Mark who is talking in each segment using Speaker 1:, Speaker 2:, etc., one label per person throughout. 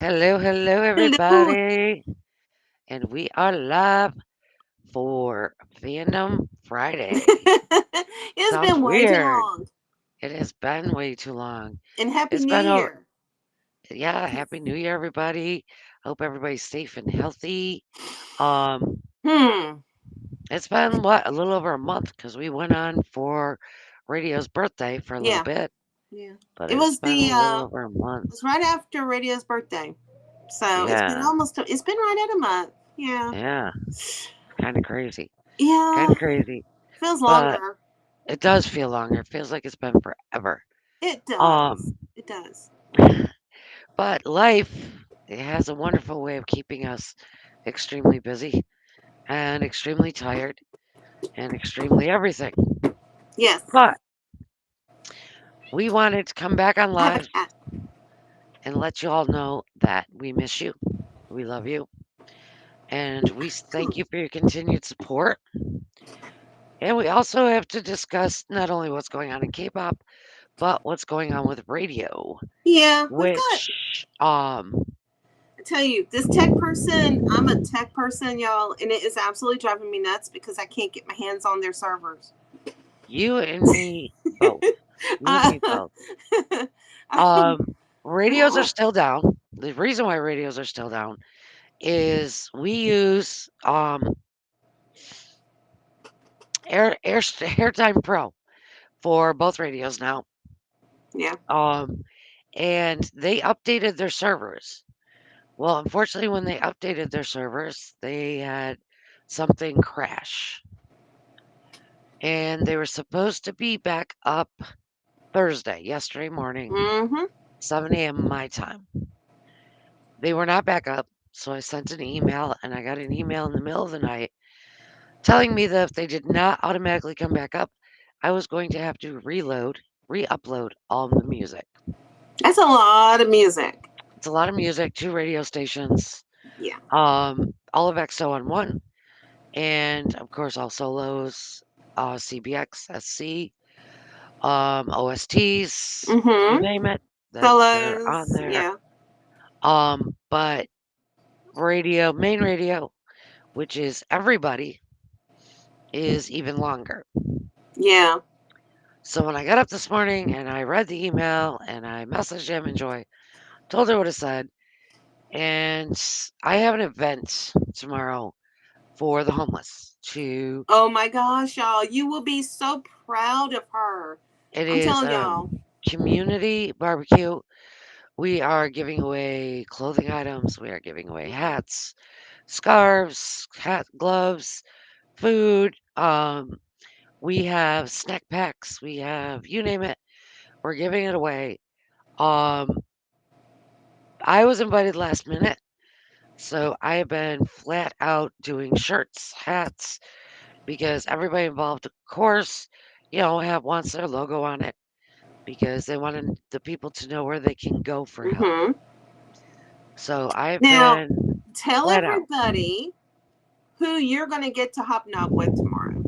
Speaker 1: Hello,
Speaker 2: Hello.
Speaker 1: everybody. And we are live for Fandom Friday.
Speaker 2: It's
Speaker 1: Sounds
Speaker 2: been way too
Speaker 1: weird.
Speaker 2: long.
Speaker 1: It has been way too long.
Speaker 2: And Happy
Speaker 1: It's
Speaker 2: New
Speaker 1: been over.
Speaker 2: Year.
Speaker 1: Yeah, Happy New Year, everybody. Hope everybody's safe and healthy. Um,
Speaker 2: Hmm.
Speaker 1: it's been a little over a month because we went on for Radio's birthday for a little
Speaker 2: Yeah.
Speaker 1: bit,
Speaker 2: Yeah.
Speaker 1: but
Speaker 2: It
Speaker 1: it's
Speaker 2: was
Speaker 1: been
Speaker 2: the
Speaker 1: a little over a
Speaker 2: it
Speaker 1: month.
Speaker 2: was right after Radio's birthday. So
Speaker 1: Yeah,
Speaker 2: it's been right at a month. Yeah.
Speaker 1: yeah, kind of crazy. Kind
Speaker 2: Yeah.
Speaker 1: of crazy.
Speaker 2: Feels
Speaker 1: But
Speaker 2: longer.
Speaker 1: it does feel longer. It feels like it's been forever.
Speaker 2: It does.
Speaker 1: Um,
Speaker 2: It does.
Speaker 1: but life it has a wonderful way of keeping us extremely busy and extremely tired and extremely everything.
Speaker 2: Yes.
Speaker 1: But we wanted to come back on
Speaker 2: I have a
Speaker 1: live
Speaker 2: cat.
Speaker 1: and let you all know that we miss you. We love you. And we thank you for your continued support. And we also have to discuss not only what's going on in K pop, but what's going on with radio,
Speaker 2: Yeah, we've got
Speaker 1: which
Speaker 2: I tell you, this tech person, I'm a tech person, y'all, and it is absolutely driving me nuts because I can't get my hands on their servers.
Speaker 1: you and me both. You and
Speaker 2: uh,
Speaker 1: me both.
Speaker 2: um,
Speaker 1: Um, radios are still down. The reason why radios are still down is we use Airtime Pro for both radios now.
Speaker 2: yeah.
Speaker 1: Um, and they updated their servers. Well, unfortunately, when they updated their servers, they had something crash, and they were supposed to be back up Thursday, yesterday morning,
Speaker 2: Mm-hmm.
Speaker 1: 7 a.m. my time. They were not back up, so I sent an email, and I got an email in the middle of the night telling me that if they did not automatically come back up, I was going to have to re-upload all the music.
Speaker 2: That's a lot of music.
Speaker 1: It's a lot of music, 2 radio stations,
Speaker 2: Yeah.
Speaker 1: all of EXO on one, and of course all solos, CBX, SC, OSTs, you
Speaker 2: Mm-hmm.
Speaker 1: name it, they're on
Speaker 2: Fellows.
Speaker 1: there.
Speaker 2: Yeah.
Speaker 1: But main radio, which is everybody, is even longer.
Speaker 2: Yeah.
Speaker 1: So when I got up this morning and I read the email and I messaged Jam and Joy, told her what it said, and I have an event tomorrow for the homeless. To
Speaker 2: Oh my gosh, y'all. You will be so proud of her.
Speaker 1: it
Speaker 2: I'm
Speaker 1: is
Speaker 2: telling
Speaker 1: a
Speaker 2: y'all.
Speaker 1: community barbecue. We are giving away clothing items. We are giving away hats, scarves, gloves, food. We have snack packs. We have you name it. We're giving it away. Um, I was invited last minute. So I have been flat out doing shirts, hats, because everybody involved, of course, have wants their logo on it because they wanted the people to know where they can go for help.
Speaker 2: Mm-hmm.
Speaker 1: So I've
Speaker 2: Now,
Speaker 1: been
Speaker 2: tell
Speaker 1: flat out.
Speaker 2: everybody who you're going to get to hobnob with tomorrow.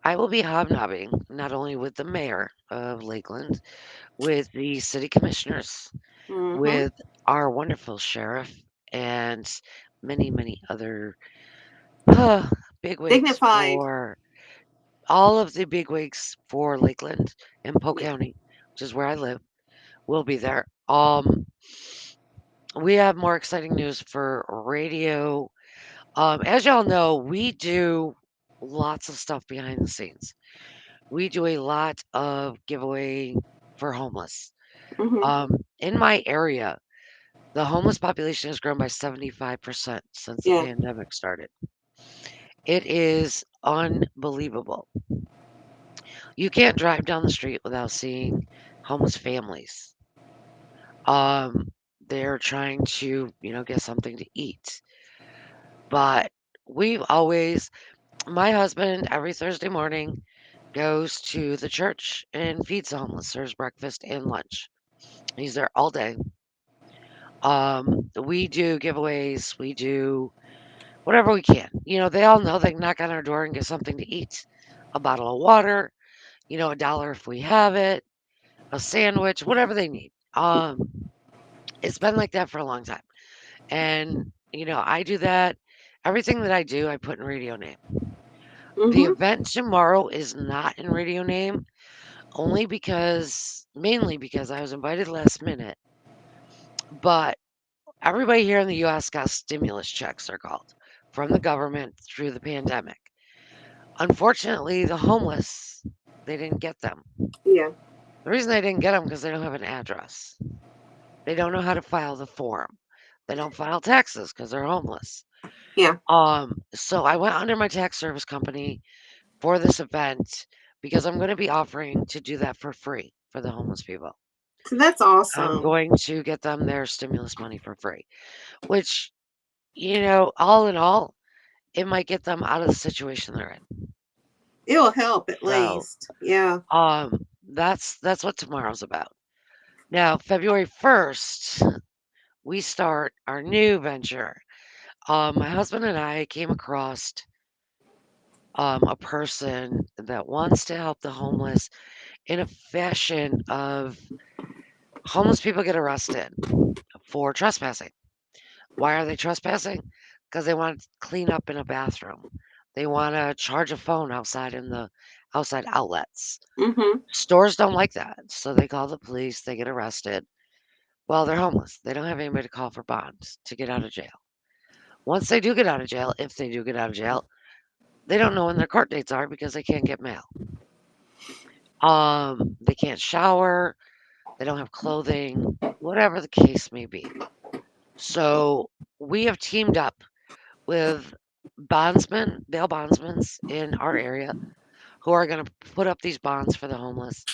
Speaker 1: I will be hobnobbing not only with the mayor of Lakeland, with the city commissioners,
Speaker 2: Mm-hmm.
Speaker 1: with our wonderful sheriff, and many, many other bigwigs
Speaker 2: Dignified.
Speaker 1: for all of the bigwigs for Lakeland and Polk
Speaker 2: Yeah.
Speaker 1: County, which is where I live, will be there. We have more exciting news for radio. As y'all know, we do lots of stuff behind the scenes. We do a lot of giveaway for homeless.
Speaker 2: Mm-hmm.
Speaker 1: In my area, the homeless population has grown by 75% since the
Speaker 2: Yeah.
Speaker 1: pandemic started. It is unbelievable. You can't drive down the street without seeing homeless families. Um, they're trying to, get something to eat. But we've always, my husband, every Thursday morning goes to the church and feeds the homeless, serves breakfast and lunch. He's there all day. We do giveaways, we do whatever we can. They all know they can knock on our door and get something to eat, a bottle of water, $1 if we have it, a sandwich, whatever they need. It's been like that for a long time. And, I do that. Everything that I do, I put in radio name. The
Speaker 2: Mm-hmm.
Speaker 1: event tomorrow is not in radio name, mainly because I was invited last minute. But everybody here in the US got stimulus checks, they're called, from the government through the pandemic. Unfortunately, the homeless, they didn't get them.
Speaker 2: Yeah.
Speaker 1: The reason they didn't get them because they don't have an address. They don't know how to file the form. They don't file taxes because they're homeless.
Speaker 2: Yeah.
Speaker 1: So I went under my tax service company for this event because I'm going to be offering to do that for free for the homeless people.
Speaker 2: So that's
Speaker 1: I'm
Speaker 2: awesome.
Speaker 1: going to get them their stimulus money for free, which, all in all, it might get them out of the situation they're in.
Speaker 2: It'll help at
Speaker 1: So,
Speaker 2: least. Yeah.
Speaker 1: that's what tomorrow's about. Now, February 1st, we start our new venture. My husband and I came across a person that wants to help the homeless in a fashion of homeless people get arrested for trespassing. Why are they trespassing? Because they want to clean up in a bathroom. They want to charge a phone outside in the outside outlets.
Speaker 2: Mm-hmm.
Speaker 1: Stores don't like that, so they call the police. They get arrested. Well, they're homeless. They don't have anybody to call for bonds to get out of jail. Once they do get out of jail, if they do get out of jail, they don't know when their court dates are because they can't get mail. They can't shower. They don't have clothing. Whatever the case may be. So we have teamed up with bail bondsmen in our area who are going to put up these bonds for the homeless.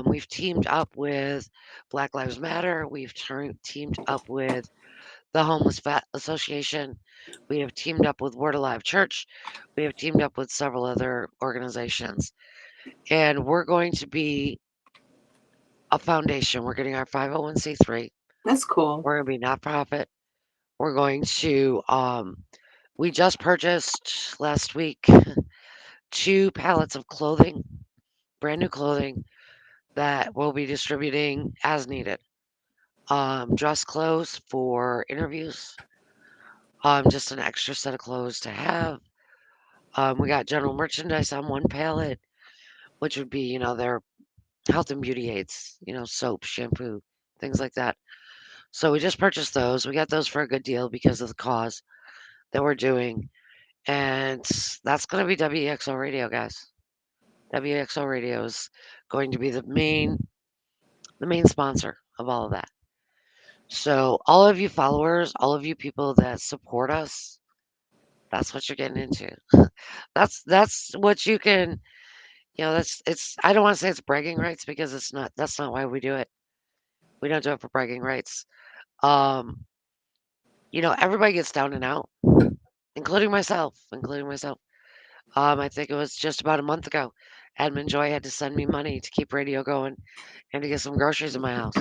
Speaker 1: We've teamed up with Black Lives Matter. We've teamed up with the Homeless Vet Association. We have teamed up with Word Alive Church. We have teamed up with several other organizations. And we're going to be a foundation. We're getting our 501c3.
Speaker 2: That's cool.
Speaker 1: We're going to be nonprofit. We're going to, we just purchased last week 2 pallets of clothing, brand new clothing that we'll be distributing as needed. Dress clothes for interviews, just an extra set of clothes to have. We got general merchandise on 1 pallet, which would be, their health and beauty aids, soap, shampoo, things like that. So we just purchased those. We got those for a good deal because of the cause that we're doing. And that's going to be WEXO Radio, guys. WEXO Radio is going to be the main sponsor of all of that. So all of you followers, all of you people that support us, that's what you're getting into. That's what you can, that's it's I don't want to say it's bragging rights because it's not that's not why we do it. We don't do it for bragging rights. Um, everybody gets down and out, including myself. I think it was just about a month ago. Admin Joy had to send me money to keep radio going and to get some groceries in my house.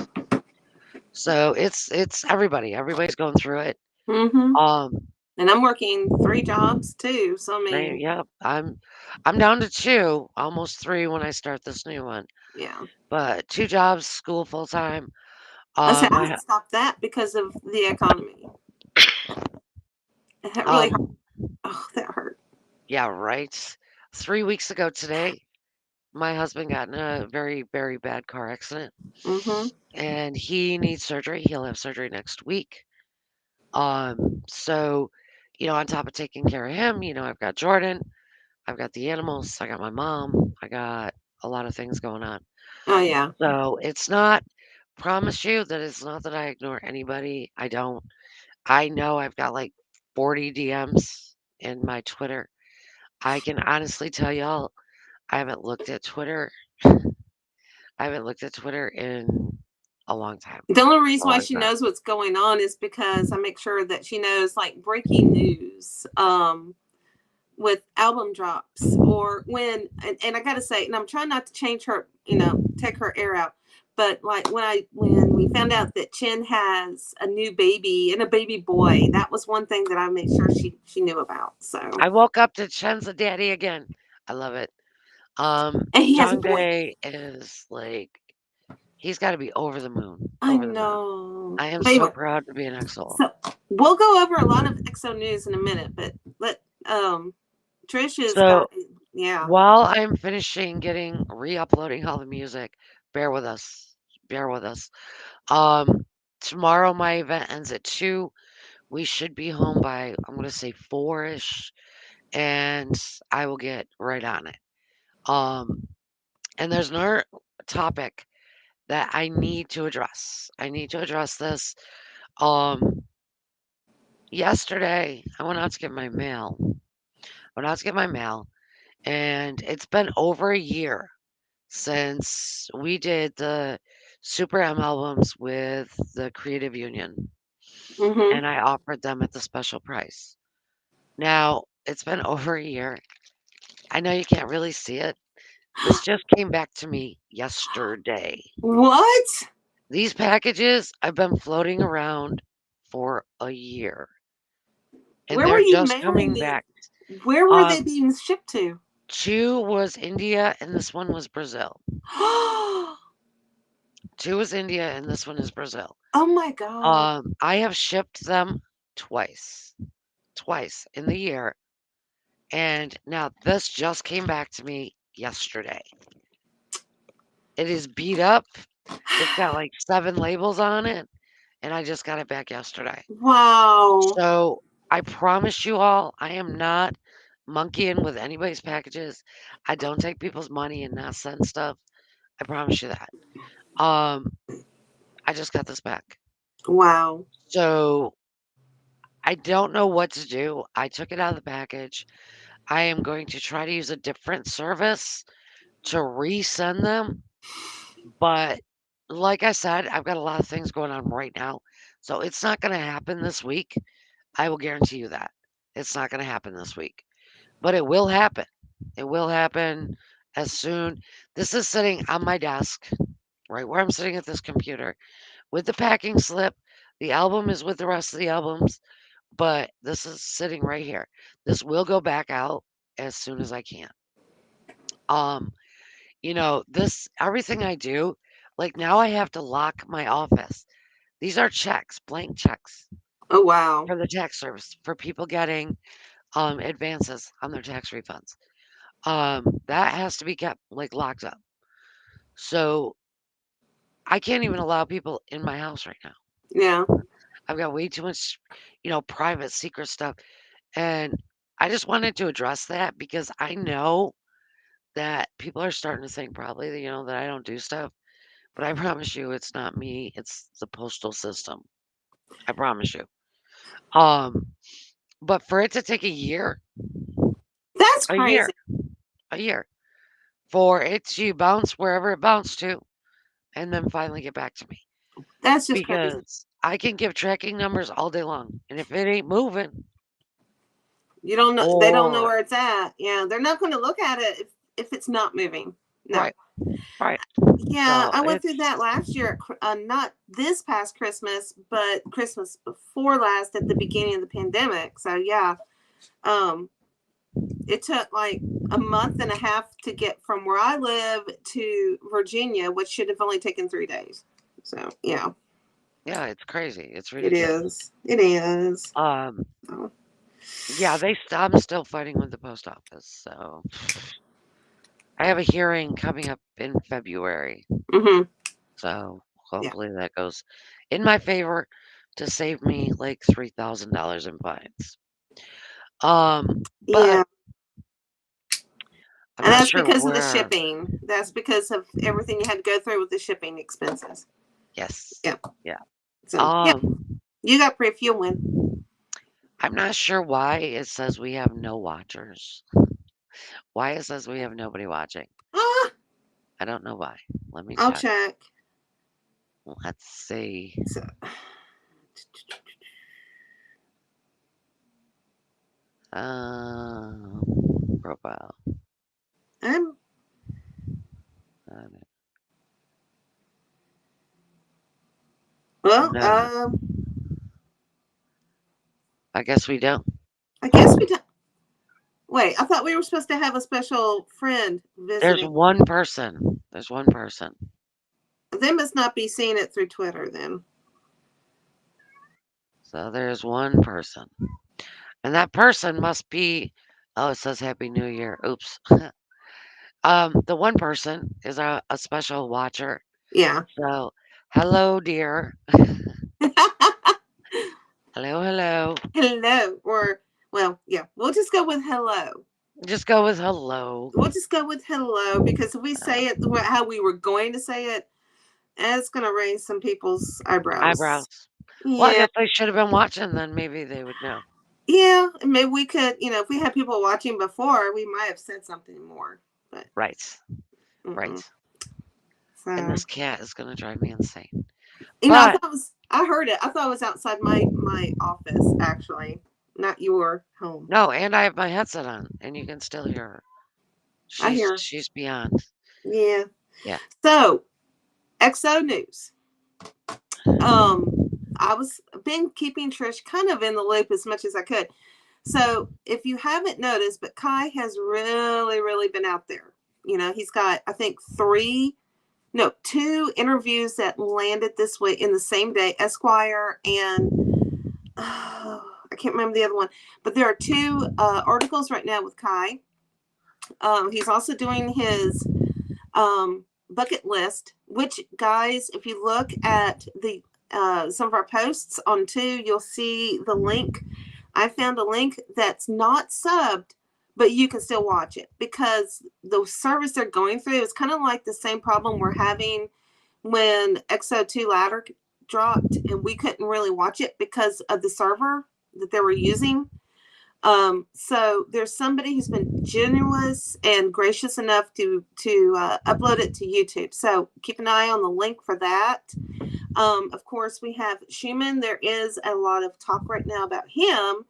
Speaker 1: So it's everybody. Everybody's going through it.
Speaker 2: Mm-hmm.
Speaker 1: Um,
Speaker 2: And I'm working 3 jobs too. So I mean,
Speaker 1: yeah, I'm down to 2, almost 3 when I start this new one.
Speaker 2: yeah.
Speaker 1: But 2 jobs, school full time.
Speaker 2: I said I
Speaker 1: I
Speaker 2: had to stop that because of the economy. It really hurt.
Speaker 1: um
Speaker 2: Oh, that hurt.
Speaker 1: yeah, right. 3 weeks ago today, my husband got in a very, very bad car accident
Speaker 2: Mm-hmm.
Speaker 1: and he needs surgery. He'll have surgery next week. So, on top of taking care of him, I've got Jordan, I've got the animals, I got my mom, I got a lot of things going on.
Speaker 2: Oh yeah.
Speaker 1: So it's not, promise you that it's not that I ignore anybody. I don't. I know I've got like 40 DMs in my Twitter. I can honestly tell y'all, I haven't looked at Twitter. I haven't looked at Twitter in a long time.
Speaker 2: The only reason
Speaker 1: A
Speaker 2: why
Speaker 1: long
Speaker 2: she
Speaker 1: time.
Speaker 2: knows what's going on is because I make sure that she knows like breaking news. With album drops or and I gotta say, and I'm trying not to change her, take her air out, but like when we found out that Chin has a new baby and a baby boy, that was one thing that I made sure she knew about. So
Speaker 1: I woke up to Chen's a daddy again. I love it.
Speaker 2: and he has a
Speaker 1: John
Speaker 2: boy.
Speaker 1: Day is like He's got to be over the moon.
Speaker 2: I
Speaker 1: Over the moon.
Speaker 2: know.
Speaker 1: I am
Speaker 2: But
Speaker 1: so
Speaker 2: anyway,
Speaker 1: proud to be an XO.
Speaker 2: so we'll go over a lot of EXO news in a minute, but let Trish has
Speaker 1: So
Speaker 2: got, yeah.
Speaker 1: while I'm finishing getting re-uploading all the music, bear with us. Bear with us. Um, Tomorrow my event ends at 2. We should be home by I'm gonna say 4ish, and I will get right on it. Um, and there's another topic that I need to address. I need to address this. Um, Yesterday I went out to get my mail. Went out to get my mail, and it's been over a year since we did the Super M albums with the Creative Union,
Speaker 2: Mm-hmm.
Speaker 1: and I offered them at the special price. Now, it's been over a year. I know you can't really see it. This just came back to me yesterday.
Speaker 2: What?
Speaker 1: These packages I've been floating around for a year, and
Speaker 2: Where were
Speaker 1: they're
Speaker 2: you
Speaker 1: just
Speaker 2: mailing
Speaker 1: coming
Speaker 2: these?
Speaker 1: back.
Speaker 2: Where were they
Speaker 1: Um,
Speaker 2: being shipped to?
Speaker 1: 2 was India and this one was Brazil.
Speaker 2: Oh
Speaker 1: 2 was India and this one is Brazil.
Speaker 2: my God.
Speaker 1: I have shipped them twice, twice in the year, and now this just came back to me yesterday. It is beat up. It's got like 7 labels on it, and I just got it back yesterday.
Speaker 2: Wow.
Speaker 1: So I promise you all, I am not monkeying with anybody's packages. I don't take people's money and not send stuff. I promise you that. Um, I just got this back.
Speaker 2: Wow.
Speaker 1: So I don't know what to do. I took it out of the package. I am going to try to use a different service to resend them. But like I said, I've got a lot of things going on right now. So it's not going to happen this week. I will guarantee you that. It's not going to happen this week. But it will happen. It will happen as soon. This is sitting on my desk, right where I'm sitting at this computer, with the packing slip. The album is with the rest of the albums, but this is sitting right here. This will go back out as soon as I can. Um, this everything I do, like now I have to lock my office. These are checks, blank checks
Speaker 2: Oh wow.
Speaker 1: for the tax service for people getting advances on their tax refunds. That has to be kept like locked up. So I can't even allow people in my house right now.
Speaker 2: Yeah.
Speaker 1: I've got way too much, private secret stuff. And I just wanted to address that because I know that people are starting to think probably that, that I don't do stuff. But I promise you it's not me, it's the postal system. I promise you. Um, but for it to take
Speaker 2: That's
Speaker 1: a year,
Speaker 2: crazy.
Speaker 1: a year, for it to bounce wherever it bounced to, and then finally get back to me.
Speaker 2: That's just crazy.
Speaker 1: Because I can give tracking numbers all day long. And if it ain't moving,
Speaker 2: You don't know. They don't know
Speaker 1: or
Speaker 2: where it's at. Yeah, they're not going to look at it if it's not moving. No.
Speaker 1: right, right.
Speaker 2: Yeah,
Speaker 1: So
Speaker 2: I went through that
Speaker 1: it's
Speaker 2: last year. Not this past Christmas, but Christmas before last at the beginning of the pandemic. So yeah, um, it took like a month and a half to get from where I live to Virginia, which should have only taken 3 days. So yeah,
Speaker 1: yeah, it's crazy. It's
Speaker 2: it
Speaker 1: ridiculous.
Speaker 2: is. It is.
Speaker 1: Um,
Speaker 2: Oh.
Speaker 1: yeah, I'm still fighting with the post office. So I have a hearing coming up in February.
Speaker 2: Mm-hmm.
Speaker 1: So
Speaker 2: Yeah.
Speaker 1: hopefully that goes in my favor to save me like $3,000 in fines. But
Speaker 2: Yeah.
Speaker 1: I'm
Speaker 2: And
Speaker 1: not
Speaker 2: that's
Speaker 1: sure
Speaker 2: because of the
Speaker 1: where.
Speaker 2: shipping. That's because of everything you had to go through with the shipping expenses.
Speaker 1: Yes.
Speaker 2: Yeah.
Speaker 1: Yeah.
Speaker 2: So yeah,
Speaker 1: Um,
Speaker 2: you got proof. You'll win.
Speaker 1: I'm not sure why it says we have no watchers. Why it says we have nobody watching.
Speaker 2: Ah,
Speaker 1: I don't know why. Let me
Speaker 2: I'll
Speaker 1: check.
Speaker 2: check.
Speaker 1: Let's see.
Speaker 2: So,
Speaker 1: Profile.
Speaker 2: I'm
Speaker 1: Uh,
Speaker 2: well.
Speaker 1: No, I guess we don't.
Speaker 2: I guess we don't. Wait, I thought we were supposed to have a special friend
Speaker 1: There's
Speaker 2: visiting.
Speaker 1: one person. There's one person.
Speaker 2: They must not be seeing it through Twitter then.
Speaker 1: So there's one person. And that person must be, oh, it says Happy New Year. Oops. The one person is a special watcher.
Speaker 2: Yeah.
Speaker 1: So, hello, dear. Hello, hello.
Speaker 2: Hello. Or, well, yeah, we'll just go with hello.
Speaker 1: Just go with hello.
Speaker 2: We'll just go with hello because if we say it how we were going to say it, it's going to raise some people's eyebrows.
Speaker 1: Eyebrows. Well, I
Speaker 2: Yeah.
Speaker 1: guess they should have been watching, then maybe they would know.
Speaker 2: Yeah. Maybe we could, if we had people watching before, we might have said something more. But,
Speaker 1: Right.
Speaker 2: mm-mm.
Speaker 1: Right. And
Speaker 2: So,
Speaker 1: this cat is going to drive me insane.
Speaker 2: I
Speaker 1: But
Speaker 2: thought I heard it. I thought it was outside my office, actually, not your home.
Speaker 1: no, and I have my headset on, and you can still hear her.
Speaker 2: I
Speaker 1: She's
Speaker 2: hear.
Speaker 1: she's beyond.
Speaker 2: Yeah.
Speaker 1: Yeah.
Speaker 2: So, XO News. Um, I was been keeping Trish kind of in the loop as much as I could. So, if you haven't noticed, but Kai has really, really been out there. He's got, I think, two interviews that landed this week in the same day, Esquire and I can't remember the other one, but there are two articles right now with Kai. He's also doing his bucket list, which, guys, if you look at the some of our posts on two, you'll see the link. I found a link that's not subbed, but you can still watch it because the service they're going through is kind of like the same problem we're having when XO2 ladder dropped and we couldn't really watch it because of the server that they were using. So there's somebody who's been generous and gracious enough to upload it to YouTube. So keep an eye on the link for that. Of course, we have Schumann. There is a lot of talk right now about him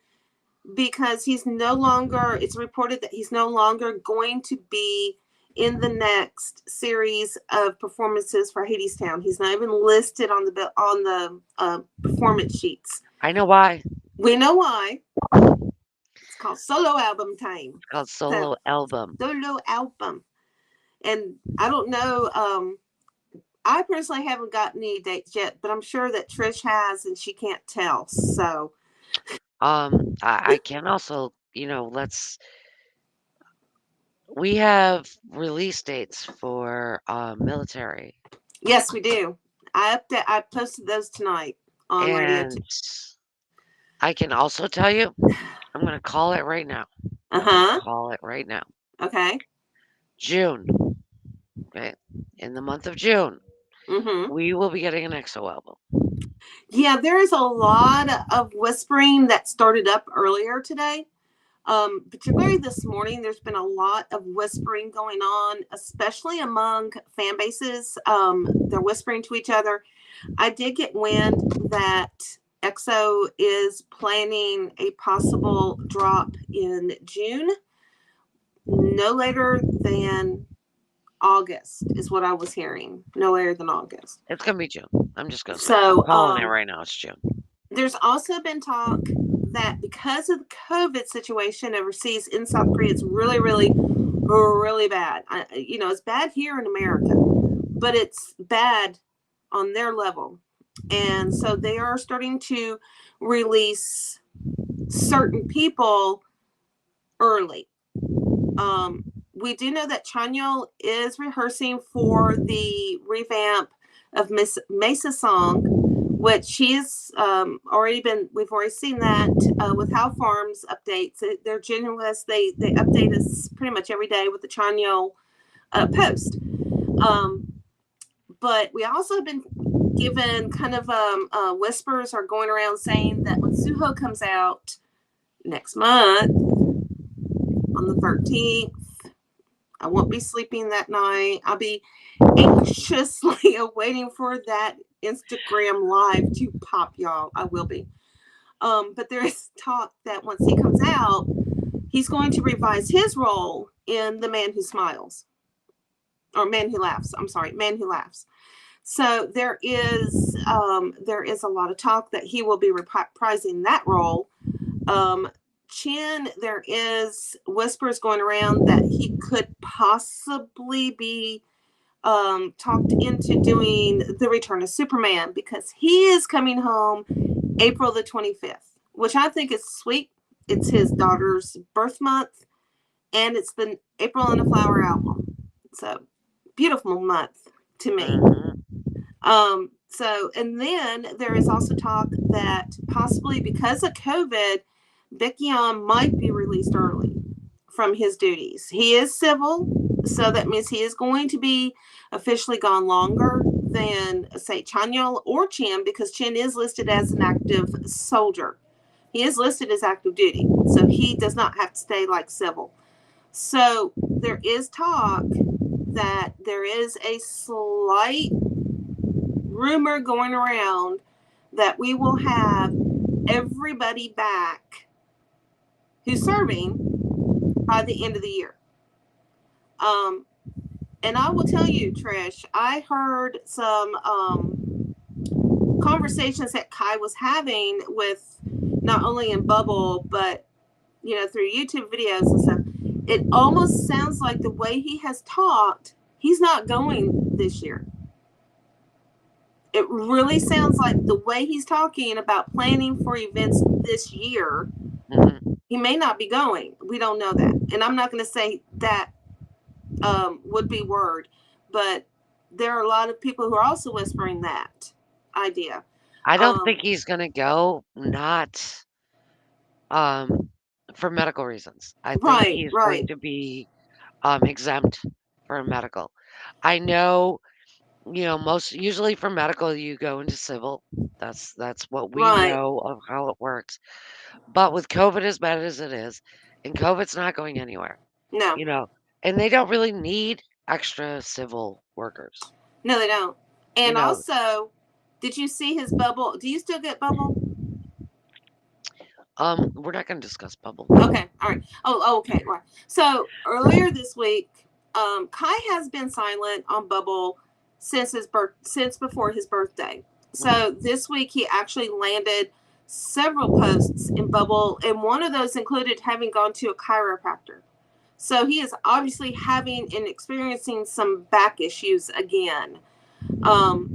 Speaker 2: because he's no longer. It's reported that he's no longer going to be in the next series of performances for Hadestown. He's not even listed on the performance sheets.
Speaker 1: I know why.
Speaker 2: We know why. It's called Solo Album Time.
Speaker 1: It's called
Speaker 2: So,
Speaker 1: Solo Album.
Speaker 2: Solo Album. And I don't know. I personally haven't gotten any dates yet, but I'm sure that Trish has, and she can't tell. So,
Speaker 1: I can also, we have release dates for military,
Speaker 2: yes, we do. I posted those tonight on Radio
Speaker 1: and
Speaker 2: 2.
Speaker 1: I can also tell you, I'm gonna call it right now.
Speaker 2: Uh-huh.
Speaker 1: Call it right now.
Speaker 2: Okay.
Speaker 1: June, okay? In the month of June,
Speaker 2: Mm-hmm.
Speaker 1: we will be getting an EXO album.
Speaker 2: Yeah, there is a lot of whispering that started up earlier today. Particularly this morning, there's been a lot of whispering going on, especially among fan bases. They're whispering to each other. I did get wind that EXO is planning a possible drop in June, no later than August, is what I was hearing. No later than August.
Speaker 1: It's gonna be June. I'm just gonna say.
Speaker 2: So,
Speaker 1: I'm calling it right now. It's June.
Speaker 2: there's also been talk that because of the COVID situation overseas in South Korea, it's really, really, really bad. It's bad here in America, but it's bad on their level. And so they are starting to release certain people early. We do know that Chanyeol is rehearsing for the revamp of Miss Mesa Song, which she's we've already seen that with How Farms updates. They're generous. They update us pretty much every day with the Chanyeol post. But we also have been given kind of whispers are going around saying that when Suho comes out next month on the 13th, I won't be sleeping that night. I'll be anxiously awaiting for that Instagram live to pop, y'all. I will be. But there is talk that once he comes out, he's going to revise his role in The Man Who Smiles. Or Man Who Laughs. I'm sorry, Man Who Laughs. So there is a lot of talk that he will be reprising that role. Chin, there is whispers going around that he could possibly be talked into doing The Return of Superman because he is coming home April the 25th, which I think is sweet. It's his daughter's birth month, and it's the April in a Flower album. So beautiful month to me.
Speaker 1: Mhm.
Speaker 2: So, and then there is also talk that possibly because of COVID, Baekhyun might be released early from his duties. He is civil, so that means he is going to be officially gone longer than, say, Chanyeol or Chin, because Chin is listed as an active soldier. He is listed as active duty, so he does not have to stay like civil. So there is talk that there is a slight rumor going around that we will have everybody back who's serving by the end of the year. And I will tell you, Trish, I heard some conversations that Kai was having with not only in Bubble, but through YouTube videos and stuff. It almost sounds like the way he has talked, he's not going this year. It really sounds like the way he's talking about planning for events this year, he may not be going. We don't know that. And I'm not going to say that would be word, but there are a lot of people who are also whispering that idea.
Speaker 1: I don't think he's gonna go, not for medical reasons. I think he's going to be exempt for medical. I know, most usually for medical you go into civil. That's what we know of how it works. But with COVID as bad as it is, and COVID's not going anywhere,
Speaker 2: No.
Speaker 1: And they don't really need extra civil workers.
Speaker 2: No, they don't. And also, did you see his Bubble? Do you still get Bubble?
Speaker 1: We're not going to discuss Bubble.
Speaker 2: Okay, all right. Oh, okay, right. So earlier this week, Kai has been silent on Bubble since before his birthday. So this week he actually landed several posts in Bubble, and one of those included having gone to a chiropractor. So he is obviously having and experiencing some back issues again.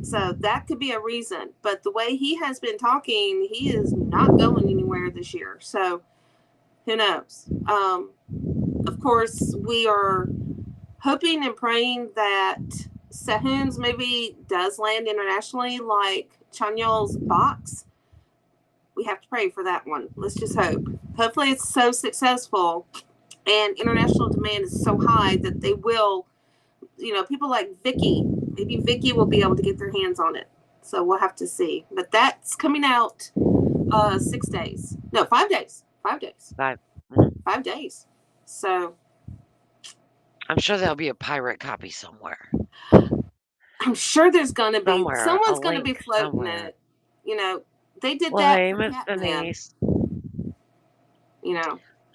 Speaker 2: So that could be a reason. But the way he has been talking, he is not going anywhere this year. So who knows? Of course, we are hoping and praying that Sehun's maybe does land internationally like Chanyeol's box. We have to pray for that one. Let's just hope. Hopefully it's so successful and international demand is so high that they will, people like Vicky, maybe Vicky will be able to get their hands on it. So we'll have to see. But that's coming out 6 days. No, 5 days. 5 days. 5 days. So
Speaker 1: I'm sure there'll be a pirate copy somewhere.
Speaker 2: I'm sure there's going to be.
Speaker 1: Somewhere,
Speaker 2: Someone's going to be floating it. They did
Speaker 1: well,
Speaker 2: that
Speaker 1: hey,
Speaker 2: for
Speaker 1: Miss
Speaker 2: Catman.
Speaker 1: Denise.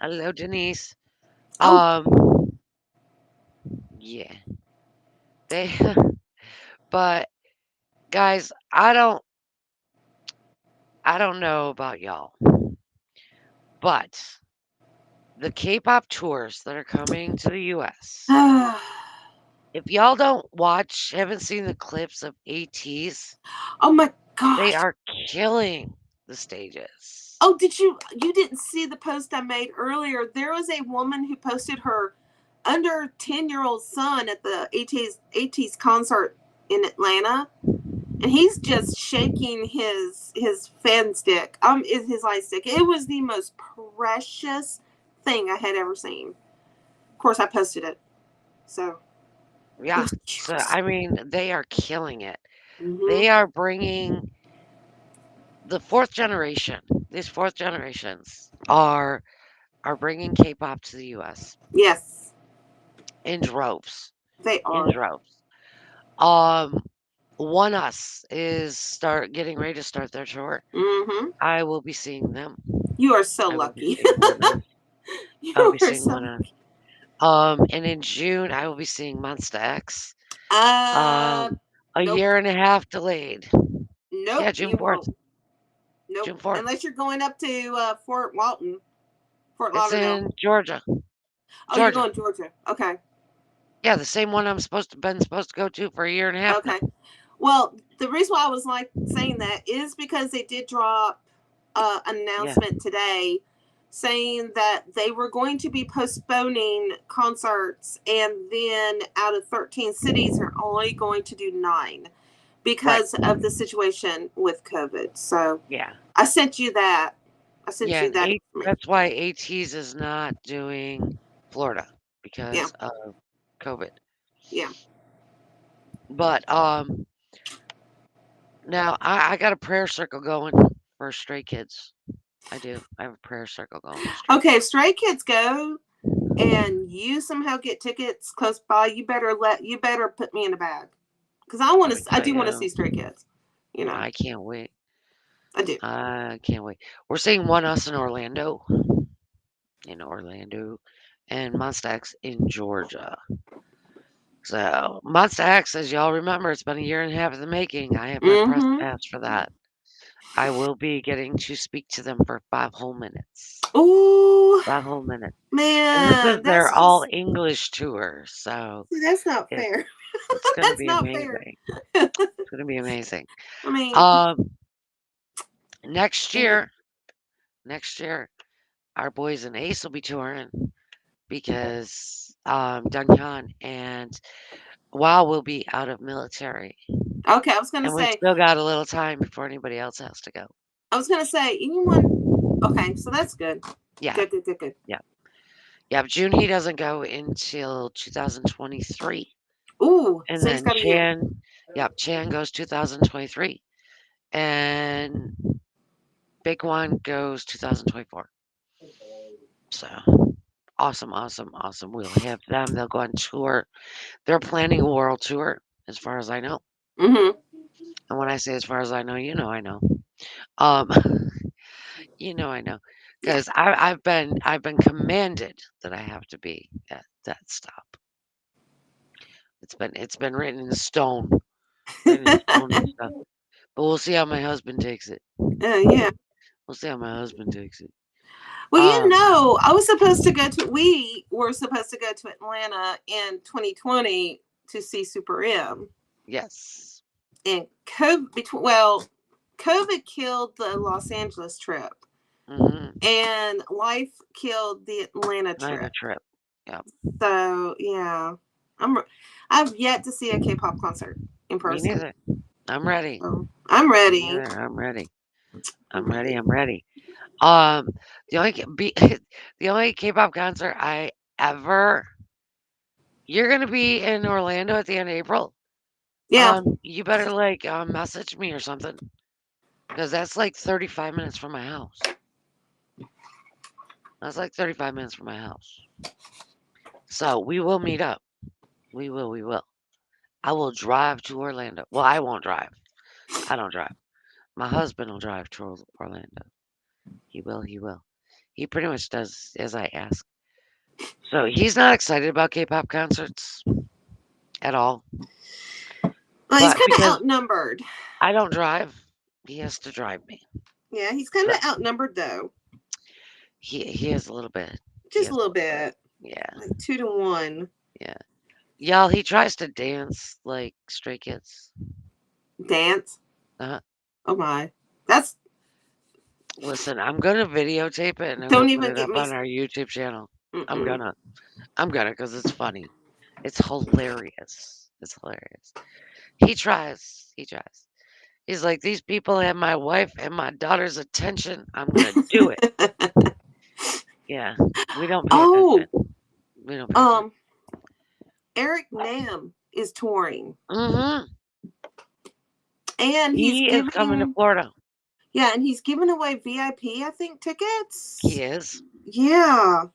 Speaker 1: Hello, Denise.
Speaker 2: Oh.
Speaker 1: Yeah. But guys, I don't know about y'all, but the K-pop tours that are coming to the US, if y'all don't haven't seen the clips of ATEEZ,
Speaker 2: oh my gosh,
Speaker 1: they are killing the stages.
Speaker 2: Oh, you didn't see the post I made earlier? There was a woman who posted her under 10-year-old son at the ATEEZ concert in Atlanta, and he's just shaking his fan stick, his light stick. It was the most precious thing I had ever seen. Of course, I posted it. So
Speaker 1: yeah, so I mean, they are killing it.
Speaker 2: Mm-hmm.
Speaker 1: They are bringing the fourth generation. These fourth generations are bringing K-pop to the US.
Speaker 2: Yes,
Speaker 1: in droves.
Speaker 2: They are
Speaker 1: in droves. ONEUS is getting ready to start their tour.
Speaker 2: Mm-hmm.
Speaker 1: I will be seeing them.
Speaker 2: You are so lucky.
Speaker 1: I'll be seeing ONEUS. And in June I will be seeing Monsta X. A year and a half delayed.
Speaker 2: Nope.
Speaker 1: Yeah, June 4th.
Speaker 2: Nope.
Speaker 1: June 4th.
Speaker 2: Unless you're going up to Fort Walton, Fort
Speaker 1: It's
Speaker 2: Lauderdale.
Speaker 1: in Georgia.
Speaker 2: Oh, you're going to Georgia. Okay.
Speaker 1: Yeah, the same one I'm supposed to go to for a year and a half now.
Speaker 2: Okay. Well, the reason why I was like saying that is because they did drop an
Speaker 1: Yeah,
Speaker 2: announcement today saying that they were going to be postponing concerts, and then out of 13 cities, they're only going to do 9
Speaker 1: right.
Speaker 2: because of the situation with COVID. So
Speaker 1: Yeah.
Speaker 2: I sent you that. I sent
Speaker 1: Yeah,
Speaker 2: you
Speaker 1: and
Speaker 2: that
Speaker 1: eight
Speaker 2: information.
Speaker 1: that's why ATEEZ is not doing Florida
Speaker 2: Yeah,
Speaker 1: because of COVID.
Speaker 2: yeah.
Speaker 1: But now I got a prayer circle going for Stray Kids. I do. I have a prayer circle going with Stray
Speaker 2: Okay,
Speaker 1: Kids.
Speaker 2: if Stray Kids go and you somehow get tickets close by, you better put me in a bag because
Speaker 1: Let me
Speaker 2: I
Speaker 1: tell
Speaker 2: do want to
Speaker 1: you,
Speaker 2: see Stray Kids. You know,
Speaker 1: I can't wait.
Speaker 2: I do.
Speaker 1: I can't wait. We're seeing One Us in Orlando, and Monsta X in Georgia. So Monsta X, as y'all remember, it's been a year and a half in the making. I have my press
Speaker 2: Mm-hmm.
Speaker 1: pass for that. I will be getting to speak to them for 5 whole minutes.
Speaker 2: Ooh,
Speaker 1: 5 whole minutes. And this is
Speaker 2: man,
Speaker 1: their
Speaker 2: that's
Speaker 1: all
Speaker 2: just
Speaker 1: English tour, so
Speaker 2: that's not
Speaker 1: it
Speaker 2: fair.
Speaker 1: it's gonna
Speaker 2: That's
Speaker 1: be
Speaker 2: not fair.
Speaker 1: amazing. It's gonna be amazing.
Speaker 2: I mean,
Speaker 1: Um, next
Speaker 2: yeah.
Speaker 1: year next year, our boys in Ace will be touring because, Duncan and Wow will be out of military,
Speaker 2: Okay, I was gonna
Speaker 1: and we
Speaker 2: say,
Speaker 1: still got a little time before anybody else has to go.
Speaker 2: anyone. Okay, so that's good.
Speaker 1: Yeah,
Speaker 2: Good, good, good, good.
Speaker 1: yeah. Yeah, June he doesn't go until 2023,
Speaker 2: Ooh,
Speaker 1: and
Speaker 2: so he's
Speaker 1: then
Speaker 2: got a year.
Speaker 1: Chan goes 2023, and Big One goes 2024. So, awesome, awesome, awesome. We'll have them. They'll go on tour. They're planning a world tour, as far as I know.
Speaker 2: Mm-hmm.
Speaker 1: And when I say as far as I know, I know. Um, I know,
Speaker 2: Yeah.
Speaker 1: because I've been commanded that I have to be at that stop. It's been written in stone, written in stone and stuff. But we'll see how my husband takes it.
Speaker 2: Yeah.
Speaker 1: We'll see how my husband takes it.
Speaker 2: Well,
Speaker 1: Um,
Speaker 2: we were supposed to go to Atlanta in 2020 to see Super M.
Speaker 1: yes.
Speaker 2: And COVID killed the Los Angeles trip,
Speaker 1: Mhm.
Speaker 2: and life killed the Atlanta
Speaker 1: Atlanta
Speaker 2: trip.
Speaker 1: trip. Yeah.
Speaker 2: So yeah, I'm. I've yet to see a K-pop concert in
Speaker 1: Me
Speaker 2: person.
Speaker 1: neither. I'm ready.
Speaker 2: So I'm
Speaker 1: Me
Speaker 2: ready.
Speaker 1: neither. I'm ready.
Speaker 2: I'm
Speaker 1: I'm ready.
Speaker 2: ready.
Speaker 1: I'm ready. Um, the only the only K-pop concert I ever you're gonna be in Orlando at the end of April.
Speaker 2: Yeah.
Speaker 1: You better message me or something because that's like 35 minutes from my house. That's like 35 minutes from my house. So we will meet up. We will. We will. I will drive to Orlando. Well, I won't drive. I don't drive. My husband will drive to Orlando. He will. He will. He pretty much does as I ask. So he's not excited about K-pop concerts at all.
Speaker 2: Well, he's
Speaker 1: But
Speaker 2: kind of
Speaker 1: because
Speaker 2: outnumbered.
Speaker 1: I don't drive, he has to drive me.
Speaker 2: Yeah, he's kind
Speaker 1: So
Speaker 2: of outnumbered though,
Speaker 1: he is a little bit. He
Speaker 2: just a
Speaker 1: is a
Speaker 2: little
Speaker 1: little bit.
Speaker 2: bit,
Speaker 1: Yeah,
Speaker 2: like 2 to 1.
Speaker 1: yeah. Y'all, he tries to dance like Stray Kids.
Speaker 2: Dance.
Speaker 1: Uh-huh.
Speaker 2: Oh my, that's
Speaker 1: Listen, I'm gonna videotape it and I'm gonna
Speaker 2: don't
Speaker 1: put
Speaker 2: even
Speaker 1: it
Speaker 2: get
Speaker 1: up
Speaker 2: me.
Speaker 1: on our YouTube channel. I'm
Speaker 2: Mm-mm.
Speaker 1: gonna. I'm gonna because it's funny. It's hilarious. It's hilarious. He tries. He tries. He's like, these people have my wife and my daughter's attention. I'm gonna do it. Yeah. We don't pay attention.
Speaker 2: Oh,
Speaker 1: We don't pay attention.
Speaker 2: um, Eric Nam is touring,
Speaker 1: Hmm.
Speaker 2: and
Speaker 1: He is coming to Florida.
Speaker 2: and he's giving away VIP, I think,
Speaker 1: He
Speaker 2: tickets.
Speaker 1: is.
Speaker 2: Yeah.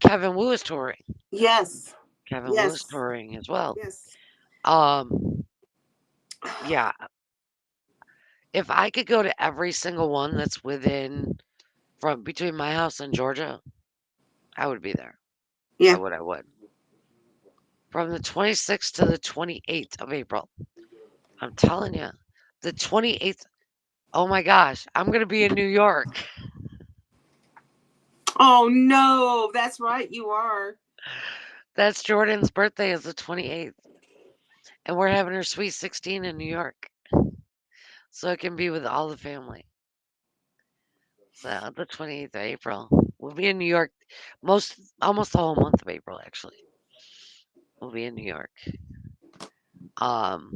Speaker 1: Kevin Wu is touring.
Speaker 2: Yes.
Speaker 1: Kevin Wu is
Speaker 2: Yes.
Speaker 1: touring as well.
Speaker 2: Yes.
Speaker 1: Um, yeah. If I could go to every single one that's within from between my house and Georgia, I would be there. I
Speaker 2: Yeah.
Speaker 1: would. I would. From the 26th to the 28th of April. I'm telling you, the 28th. Oh my gosh, I'm gonna be in New York.
Speaker 2: Oh no, that's right. You are.
Speaker 1: That's Jordan's birthday is the 28th, and we're having her sweet 16 in New York, so it can be with all the family. So the 28th of April, we'll be in New York almost the whole month of April. Actually, we'll be in New York. Um,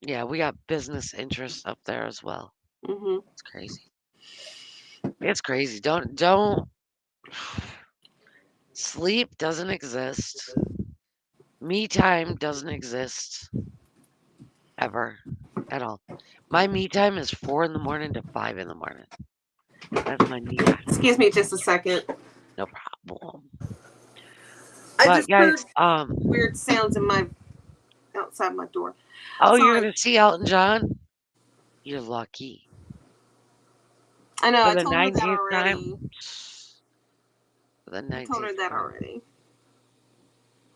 Speaker 1: yeah, we got business interests up there as well.
Speaker 2: Hmm.
Speaker 1: It's crazy. It's crazy. Don't sleep doesn't exist. Me time doesn't exist ever at all. My me time is 4 in the morning to 5 in the morning. That's my me time.
Speaker 2: Excuse me just a second.
Speaker 1: No problem.
Speaker 2: I
Speaker 1: But
Speaker 2: just heard
Speaker 1: guys,
Speaker 2: weird sounds in my outside my door.
Speaker 1: oh, you're
Speaker 2: Sorry.
Speaker 1: gonna see Elton John? You're lucky.
Speaker 2: I know.
Speaker 1: For
Speaker 2: I
Speaker 1: the
Speaker 2: told her that
Speaker 1: 19th
Speaker 2: already.
Speaker 1: time? For the
Speaker 2: I told her
Speaker 1: 19th
Speaker 2: that
Speaker 1: time.
Speaker 2: already.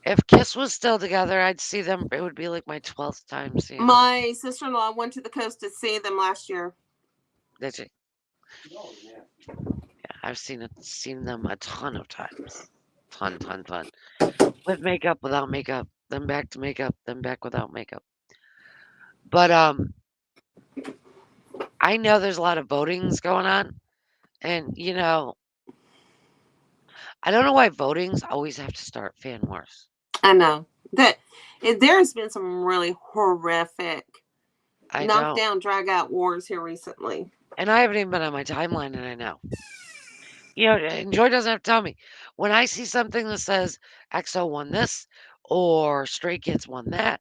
Speaker 1: If Kiss was still together, I'd see them. It would be like my 12th time seeing them.
Speaker 2: My sister-in-law went to the coast to see them last year.
Speaker 1: Did you? Yeah, I've seen them a ton of times. Ton. With makeup, without makeup, then back to makeup, then back without makeup. But I know there's a lot of votings going on, and I don't know why votings always have to start fan wars.
Speaker 2: I know that there's been some really horrific
Speaker 1: I don't,
Speaker 2: knockdown, drag out wars here recently.
Speaker 1: and I haven't even been on my timeline, and I know. And Joy doesn't have to tell me. When I see something that says EXO won this, or Stray Kids won that,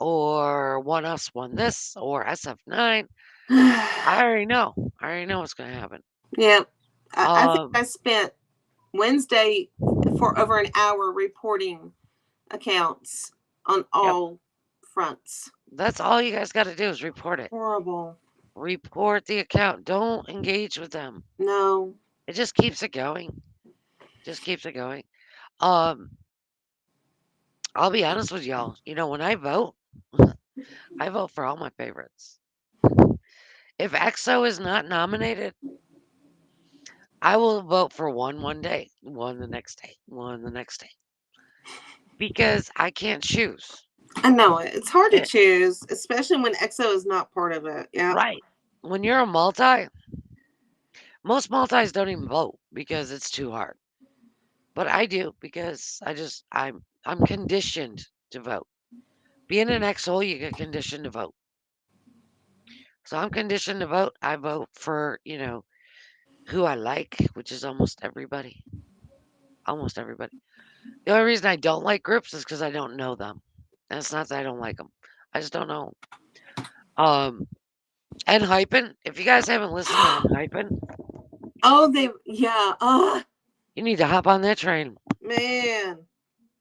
Speaker 1: or One Us won this, or SF9, I already know. I already know what's gonna happen.
Speaker 2: Yeah, I think
Speaker 1: Um,
Speaker 2: I spent Wednesday for over an hour reporting accounts on
Speaker 1: yep.
Speaker 2: all fronts.
Speaker 1: That's all you guys got to do is report it.
Speaker 2: Horrible.
Speaker 1: Report the account. Don't engage with them.
Speaker 2: No.
Speaker 1: It just keeps it going. Just keeps it going. Um, I'll be honest with y'all. When I vote, I vote for all my favorites. If EXO is not nominated, I will vote for one day, one the next day, one the next day, because I can't choose.
Speaker 2: I know it. It's hard to
Speaker 1: It,
Speaker 2: choose, especially when EXO is not part of it. Yeah.
Speaker 1: right. When you're a multi, most multis don't even vote because it's too hard. But I do because I'm conditioned to vote. Being an XO, you get conditioned to vote. So I'm conditioned to vote. I vote for, who I like, which is almost everybody. Almost everybody. The only reason I don't like groups is because I don't know them. And it's not that I don't like them. I just don't know 'em. Hypen, if you guys haven't listened to Hypen,
Speaker 2: Oh, yeah. Oh,
Speaker 1: you need to hop on that train.
Speaker 2: man.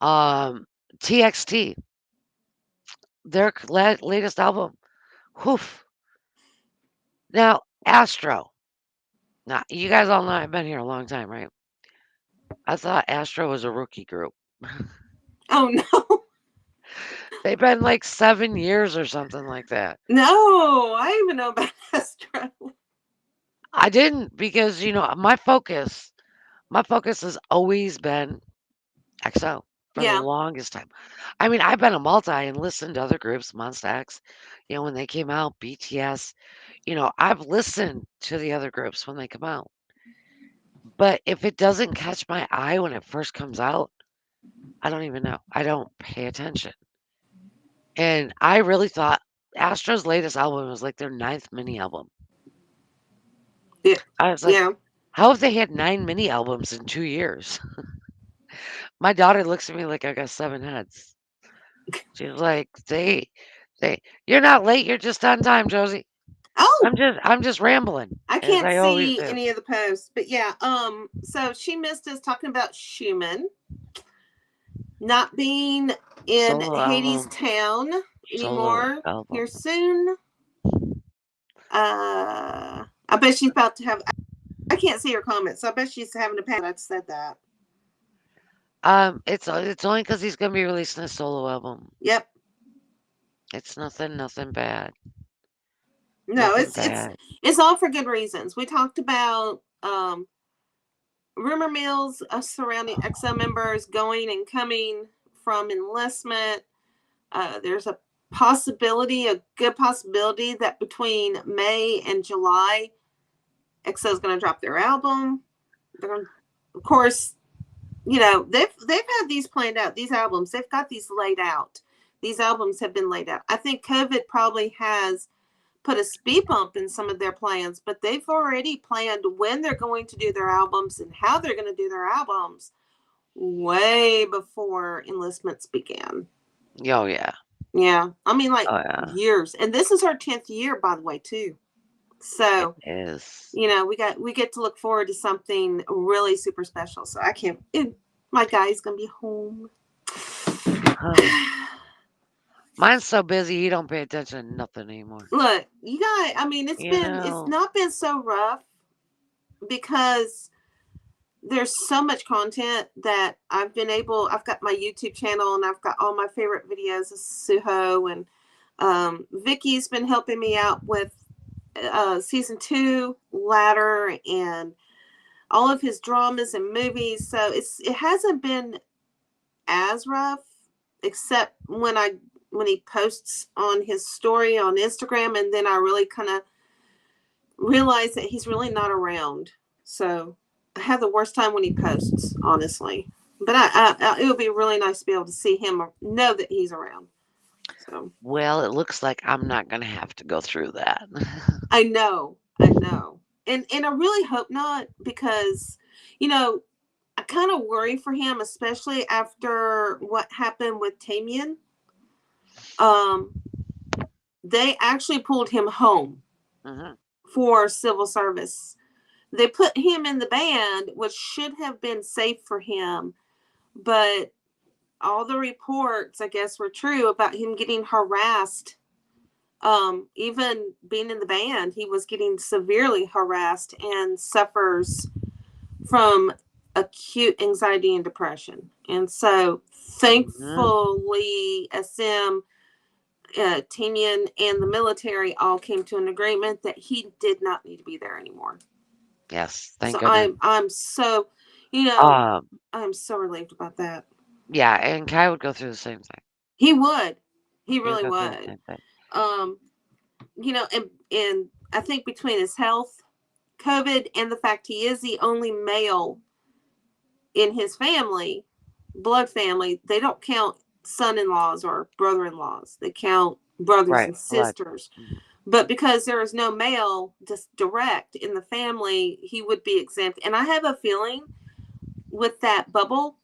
Speaker 1: TXT, their latest album, whew. Now, Astro. Now, you guys all know I've been here a long time, right? I thought Astro was a rookie group.
Speaker 2: Oh, no.
Speaker 1: They've been like 7 years or something like that.
Speaker 2: No. I even know about Astro.
Speaker 1: I didn't because, my focus has always been XO for the
Speaker 2: Yeah.
Speaker 1: longest time. I mean, I've been a multi and listened to other groups, Monsta X, when they came out, BTS, I've listened to the other groups when they come out. But if it doesn't catch my eye when it first comes out, I don't even know. I don't pay attention. And I really thought Astro's latest album was like their ninth mini album.
Speaker 2: Yeah.
Speaker 1: I was like,
Speaker 2: Yeah.
Speaker 1: how have they had 9 mini albums in 2 years? My daughter looks at me like I got 7 heads. She's like, you're not late. You're just on time, Josie.
Speaker 2: Oh,
Speaker 1: I'm just rambling
Speaker 2: I
Speaker 1: as
Speaker 2: can't
Speaker 1: I always
Speaker 2: see
Speaker 1: do.
Speaker 2: any of the posts, but yeah. So she missed us talking about Schumann not being in
Speaker 1: Solo
Speaker 2: Hades
Speaker 1: album,
Speaker 2: Town
Speaker 1: solo
Speaker 2: anymore
Speaker 1: album.
Speaker 2: here soon. I bet she's about to have. I can't see her comments, so I bet she's having a panic. I said that.
Speaker 1: It's only because he's gonna be releasing a solo album.
Speaker 2: Yep.
Speaker 1: It's nothing bad.
Speaker 2: No,
Speaker 1: Nothing
Speaker 2: it's
Speaker 1: bad.
Speaker 2: it's all for good reasons. We talked about rumor mills surrounding XO members going and coming from enlistment. There's a possibility, a good possibility, that between May and July, EXO is going to drop their album. They're going, of course, they've had these planned out. These albums, they've got these laid out. These albums have been laid out. I think COVID probably has put a speed bump in some of their plans, but they've already planned when they're going to do their albums and how they're going to do their albums way before enlistments began.
Speaker 1: Oh, yeah.
Speaker 2: Yeah. I mean, like,
Speaker 1: Oh, yeah.
Speaker 2: years. And this is our 10th year, by the way, too. So,
Speaker 1: It is.
Speaker 2: we get to look forward to something really super special. So I can't, my guy's going to be home.
Speaker 1: Mine's so busy, he don't pay attention to nothing anymore.
Speaker 2: Look, you guys, I mean, it's not been so rough because there's so much content that I've got my YouTube channel and I've got all my favorite videos of Suho, and Vicky's been helping me out with season 2 Ladder and all of his dramas and movies. So it hasn't been as rough, except when he posts on his story on Instagram, and then I really kind of realize that he's really not around. So I have the worst time when he posts, honestly. But it would be really nice to be able to see him or know that he's around. So.
Speaker 1: Well, it looks like I'm not going to have to go through that.
Speaker 2: I know. And I really hope not, because, I kind of worry for him, especially after what happened with Tamian. They actually pulled him home for civil service. They put him in the band, which should have been safe for him, but all the reports, I guess, were true about him getting harassed. Even being in the band, he was getting severely harassed and suffers from acute anxiety and depression. And so, thankfully, SM, Tamian, and the military all came to an agreement that he did not need to be there anymore.
Speaker 1: Yes, thank
Speaker 2: so
Speaker 1: goodness.
Speaker 2: I'm so, I'm so relieved about that.
Speaker 1: Yeah, and Kai would go through the same thing.
Speaker 2: He would. He really would. And I think between his health, COVID, and the fact he is the only male in his family, blood family, they don't count son-in-laws or brother-in-laws. They count brothers and sisters. But because there is no male just direct in the family, he would be exempt. And I have a feeling with that bubble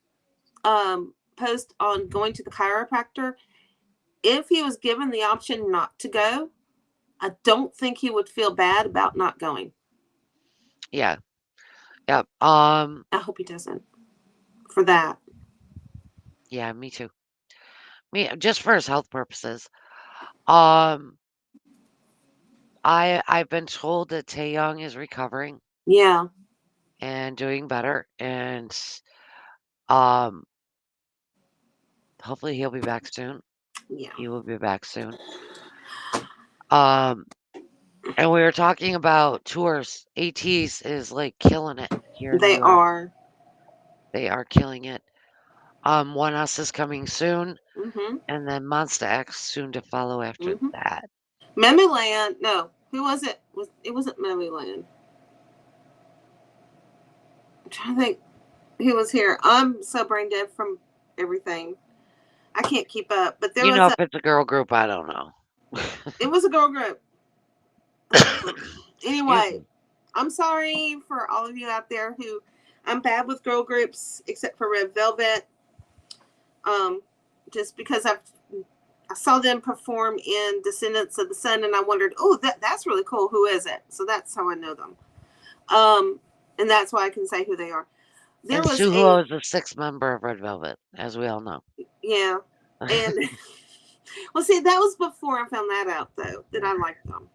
Speaker 2: post on going to the chiropractor, if he was given the option not to go, I don't think he would feel bad about not going.
Speaker 1: Yeah. Yep.
Speaker 2: I hope he doesn't for that.
Speaker 1: Yeah, me too. Just for his health purposes. I've been told that Taeyong is recovering.
Speaker 2: Yeah.
Speaker 1: And doing better, and hopefully he'll be back soon.
Speaker 2: Yeah.
Speaker 1: He will be back soon. And we were talking about tours. ATEEZ is like killing it here.
Speaker 2: They are.
Speaker 1: They are killing it. One Us is coming soon, and then Monsta X soon to follow after that.
Speaker 2: Memeland, no, who was it? It wasn't Memeland. I'm trying to think who was here. I'm so brain dead from everything. I can't keep up. But there was
Speaker 1: if it's a girl group, I don't know.
Speaker 2: It was a girl group. Anyway, I'm sorry for all of you out there who, I'm bad with girl groups except for Red Velvet. Just because I saw them perform in Descendants of the Sun, and I wondered, oh, that's really cool. Who is it? So that's how I know them. And that's why I can say who they are.
Speaker 1: And Suho is the 6th member of Red Velvet, as we all know.
Speaker 2: Yeah. And well, see, that was before I found that out, though, that I liked them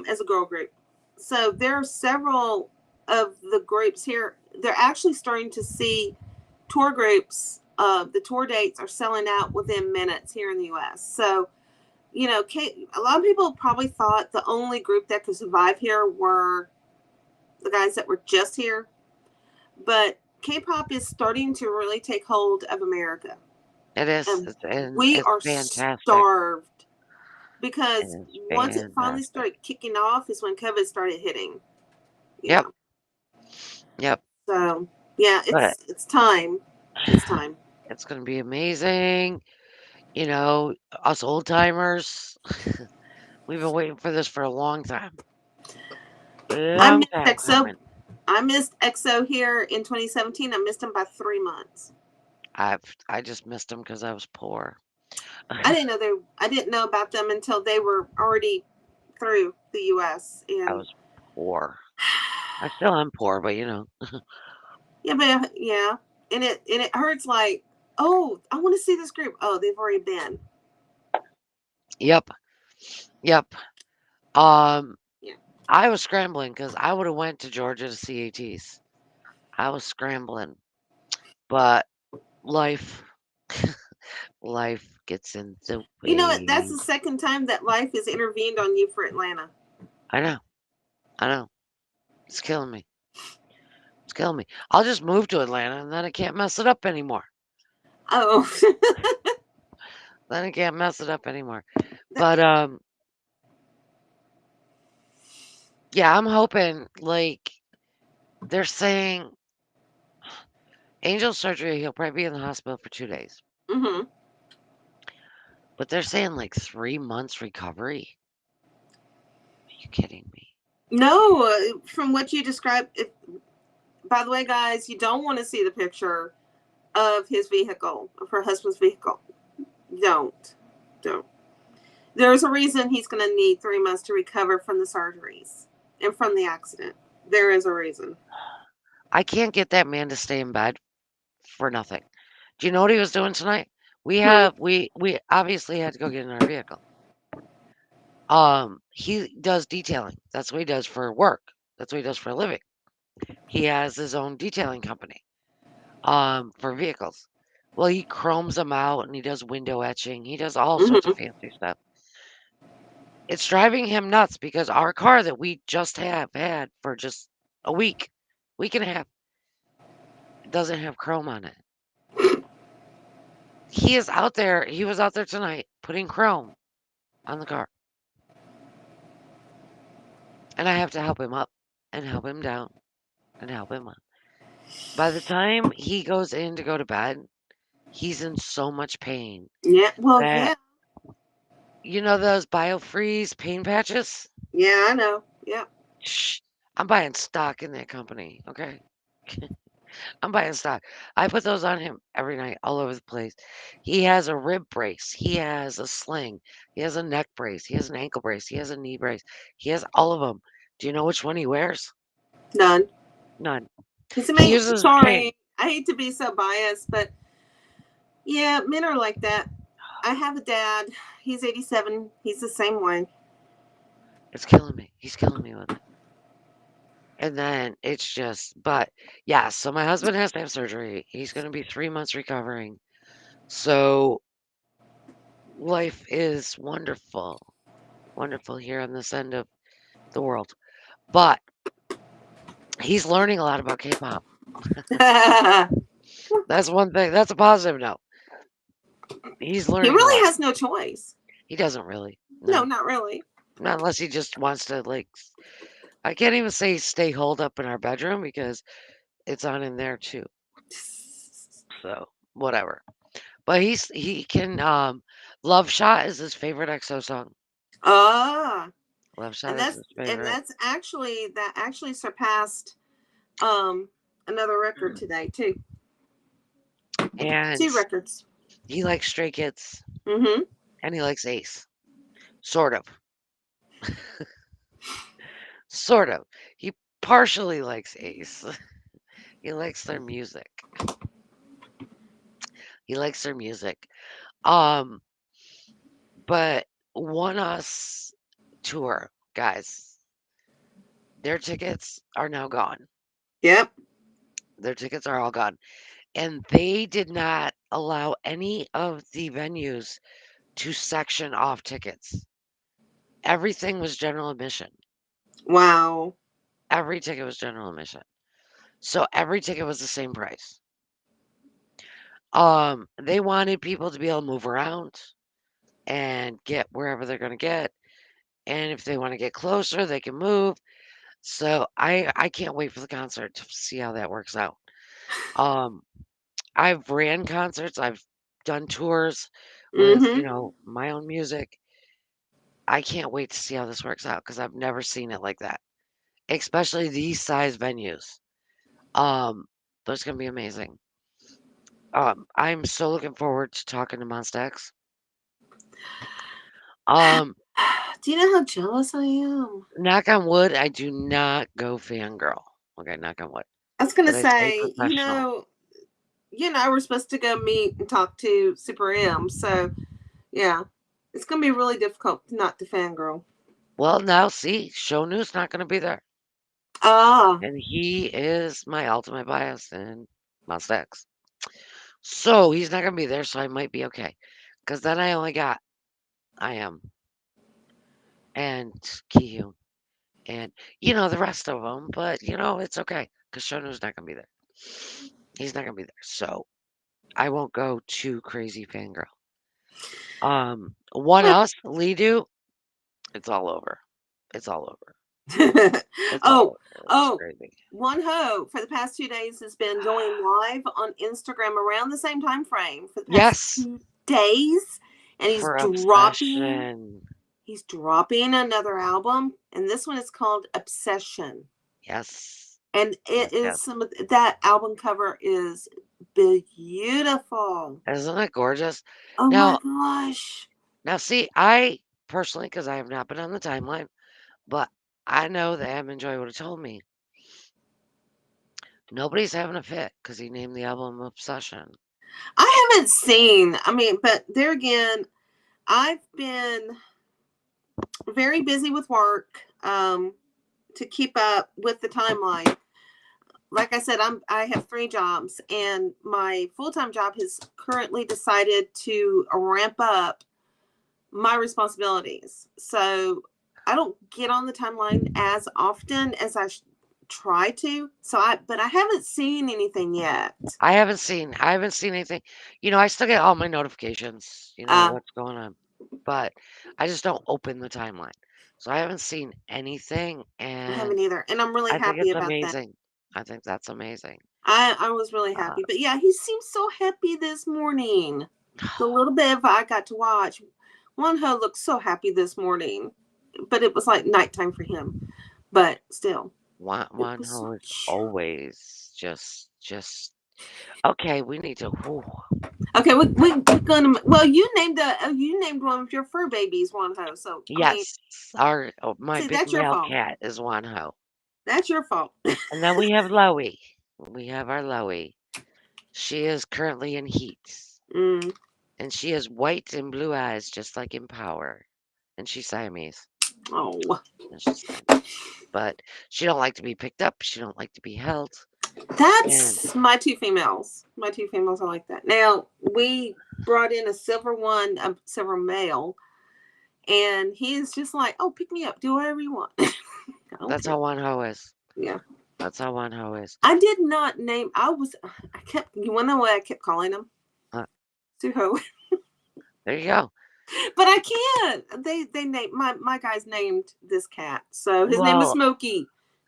Speaker 2: as a girl group. So there are several of the groups here. They're actually starting to see tour groups. The tour dates are selling out within minutes here in the U.S. So, a lot of people probably thought the only group that could survive here were the guys that were just here. But K-pop is starting to really take hold of America.
Speaker 1: It is.
Speaker 2: And
Speaker 1: And
Speaker 2: we
Speaker 1: it's
Speaker 2: are
Speaker 1: fantastic.
Speaker 2: starved
Speaker 1: It
Speaker 2: because
Speaker 1: is
Speaker 2: once it finally
Speaker 1: fantastic.
Speaker 2: started kicking off is when COVID started hitting, you
Speaker 1: Yep.
Speaker 2: know.
Speaker 1: Yep.
Speaker 2: So yeah,
Speaker 1: But
Speaker 2: it's time. It's time.
Speaker 1: it's going to be amazing. You know, us old timers, we've been waiting for this for a long time.
Speaker 2: I
Speaker 1: Long
Speaker 2: missed
Speaker 1: time
Speaker 2: EXO.
Speaker 1: coming.
Speaker 2: I missed EXO here in 2017. I missed him by 3 months.
Speaker 1: I just missed them because I was poor.
Speaker 2: I didn't know about them until they were already through the U.S.
Speaker 1: I
Speaker 2: and
Speaker 1: was poor. I still am poor, but
Speaker 2: yeah, but yeah, and it hurts. Like, oh, I want to see this group. Oh, they've already been.
Speaker 1: yep, yep. Um,
Speaker 2: Yeah.
Speaker 1: I was scrambling because I would have went to Georgia to see ATs. I was scrambling, but life, life gets in the
Speaker 2: You know what? That's
Speaker 1: way.
Speaker 2: the second time that life has intervened on you for Atlanta.
Speaker 1: I know, I know. It's killing me. It's killing me. I'll just move to Atlanta and then I can't mess it up anymore.
Speaker 2: Oh,
Speaker 1: Then I can't mess it up anymore.
Speaker 2: that,
Speaker 1: But yeah, I'm hoping like they're saying angel surgery. He'll probably be in the hospital for 2 days,
Speaker 2: mm-hmm.
Speaker 1: but they're saying like 3 months recovery. Are you kidding me?
Speaker 2: No, from what you described. By the way, guys, you don't want to see the picture of his vehicle, of her husband's vehicle. Don't, don't. There's a reason he's going to need 3 months to recover from the surgeries and from the accident. There is a reason.
Speaker 1: I can't get that man to stay in bed for nothing. Do you know what he was doing tonight?
Speaker 2: Hmm.
Speaker 1: We obviously had to go get in our vehicle. He does detailing. That's what he does for work. That's what he does for a living. He has his own detailing company. For vehicles. Well, he chromes them out and he does window etching. He does all sorts of
Speaker 2: Hmm.
Speaker 1: fancy stuff. It's driving him nuts because our car that we just have had for just a week and a half, doesn't have chrome on it. He is out there. He was out there tonight putting chrome on the car. And I have to help him up and help him down and help him up. By the time he goes in to go to bed, he's in so much pain
Speaker 2: Yeah. Well,
Speaker 1: that
Speaker 2: yeah.
Speaker 1: those BioFreeze pain patches?
Speaker 2: Yeah, I know. Yeah.
Speaker 1: Shh, I'm buying stock in that company, okay? I'm buying stock. I put those on him every night, all over the place. He has a rib brace. He has a sling. He has a neck brace. He has an ankle brace. He has a knee brace. He has all of them. Do you know which one he wears?
Speaker 2: None.
Speaker 1: None.
Speaker 2: Because I
Speaker 1: He
Speaker 2: mean,
Speaker 1: uses a cane.
Speaker 2: sorry, I hate to be so biased, but yeah, men are like that. I have a dad. He's 87. He's the same way.
Speaker 1: It's killing me. He's killing me with it. And then it's just, but yeah, so my husband has to have surgery. He's going to be 3 months recovering. So life is wonderful, wonderful here on this end of the world. But he's learning a lot about K-pop. That's one thing. That's a positive note. He's
Speaker 2: He
Speaker 1: learning a
Speaker 2: really
Speaker 1: lot.
Speaker 2: has no choice.
Speaker 1: He doesn't really.
Speaker 2: No,
Speaker 1: No.
Speaker 2: not really.
Speaker 1: Not unless he just wants to I can't even say stay holed up in our bedroom because it's on in there too. So, whatever. But he can Love Shot is his favorite EXO song.
Speaker 2: Ah,
Speaker 1: Love Shot
Speaker 2: and
Speaker 1: is his favorite.
Speaker 2: that's actually surpassed um another record today too.
Speaker 1: And
Speaker 2: Two records.
Speaker 1: he likes Stray Kids
Speaker 2: Mm-hmm.
Speaker 1: and he likes Ace. Sort of. Sort of. He partially likes Ace. He likes their music. He likes their music. Um, but One Us tour, guys, their tickets are now gone.
Speaker 2: Yep.
Speaker 1: Their tickets are all gone. And they did not allow any of the venues to section off tickets. Everything was general admission.
Speaker 2: Wow.
Speaker 1: Every ticket was general admission. So every ticket was the same price. They wanted people to be able to move around and get wherever they're gonna get, and if they wanna get closer, they can move. So I can't wait for the concert to see how that works out. Um, I've ran concerts, I've done tours with,
Speaker 2: Mm-hmm.
Speaker 1: my own music. I can't wait to see how this works out because 'cause I've never seen it like that, especially these size venues. Um, but it's gonna be amazing. I'm so looking forward to talking to Monsta X. Um,
Speaker 2: Do you know how jealous I am?
Speaker 1: Knock on wood, I do not go fangirl. Okay, knock on wood,
Speaker 2: I was gonna
Speaker 1: but I stay
Speaker 2: say,
Speaker 1: professional.
Speaker 2: we're supposed to go meet and talk to Super M. So yeah, it's gonna be really difficult not to fangirl.
Speaker 1: Well, now see, Show New's not gonna be there,
Speaker 2: Ah,
Speaker 1: and he is my ultimate bias in Monsta X. So he's not gonna be there, so I might be okay. Cause then I only got I am and Kihyun and the rest of them, but it's okay because Shonu's not gonna be there. He's not gonna be there, so I won't go too crazy fangirl. One Us, Lidu, it's all over. It's all over. It's all
Speaker 2: oh,
Speaker 1: over. It's
Speaker 2: oh,
Speaker 1: crazy.
Speaker 2: One Ho for the past 2 days has been going live on Instagram around the same time frame for the past
Speaker 1: Yes,
Speaker 2: 2 days, and
Speaker 1: for obsession.
Speaker 2: he's dropping another album, and this one is called Obsession.
Speaker 1: Yes,
Speaker 2: And
Speaker 1: yes,
Speaker 2: it is
Speaker 1: yes.
Speaker 2: some of that album cover is beautiful.
Speaker 1: Isn't it gorgeous?
Speaker 2: Oh my
Speaker 1: Now,
Speaker 2: gosh.
Speaker 1: see, I personally, because I have not been on the timeline, but I know that Em and Joy would have told me nobody's having a fit because he named the album Obsession.
Speaker 2: I haven't seen, I mean, but there again, I've been very busy with work to keep up with the timeline. Like I said, I have 3 jobs, and my full time job has currently decided to ramp up my responsibilities. So I don't get on the timeline as often as try to. But I haven't seen anything yet.
Speaker 1: I haven't seen anything. I still get all my notifications,
Speaker 2: Uh,
Speaker 1: what's going on, but I just don't open the timeline. So I haven't seen anything,
Speaker 2: I
Speaker 1: and
Speaker 2: haven't either, and I'm really
Speaker 1: I think
Speaker 2: happy
Speaker 1: it's
Speaker 2: about that.
Speaker 1: amazing. I think that's amazing.
Speaker 2: I was really
Speaker 1: Uh,
Speaker 2: happy, but yeah, he seems so happy this morning. The little bit of I got to watch, Wonho looked so happy this morning, but it was like nighttime for him. But still, it was so
Speaker 1: Wonho is
Speaker 2: cute.
Speaker 1: always just okay. We need to. Whew.
Speaker 2: Okay, we're gonna. Well, you named one of your fur babies Wonho. So I mean,
Speaker 1: Yes, my
Speaker 2: see,
Speaker 1: big
Speaker 2: that's your
Speaker 1: male
Speaker 2: fault.
Speaker 1: cat is Wonho,
Speaker 2: That's your fault.
Speaker 1: and then we have Loey. We have our Loey. She is currently in heat,
Speaker 2: Mm.
Speaker 1: and she has white and blue eyes, just like in Power, and she's Siamese,
Speaker 2: Oh,
Speaker 1: and she's Siamese. But she don't like to be picked up. She don't like to be held, and
Speaker 2: that's my 2 females. My 2 females are like that. Now we brought in a silver one, a silver male, and he's just like, "Oh, pick me up, do whatever you want." I don't
Speaker 1: that's
Speaker 2: care.
Speaker 1: how Wonho is.
Speaker 2: Yeah,
Speaker 1: That's how Wonho is.
Speaker 2: I did not name. I kept. You want to know what I kept calling him?
Speaker 1: Uh,
Speaker 2: Suho.
Speaker 1: there you go.
Speaker 2: But I can't. They named my guys named this cat, so his name is
Speaker 1: Well,
Speaker 2: Smokey.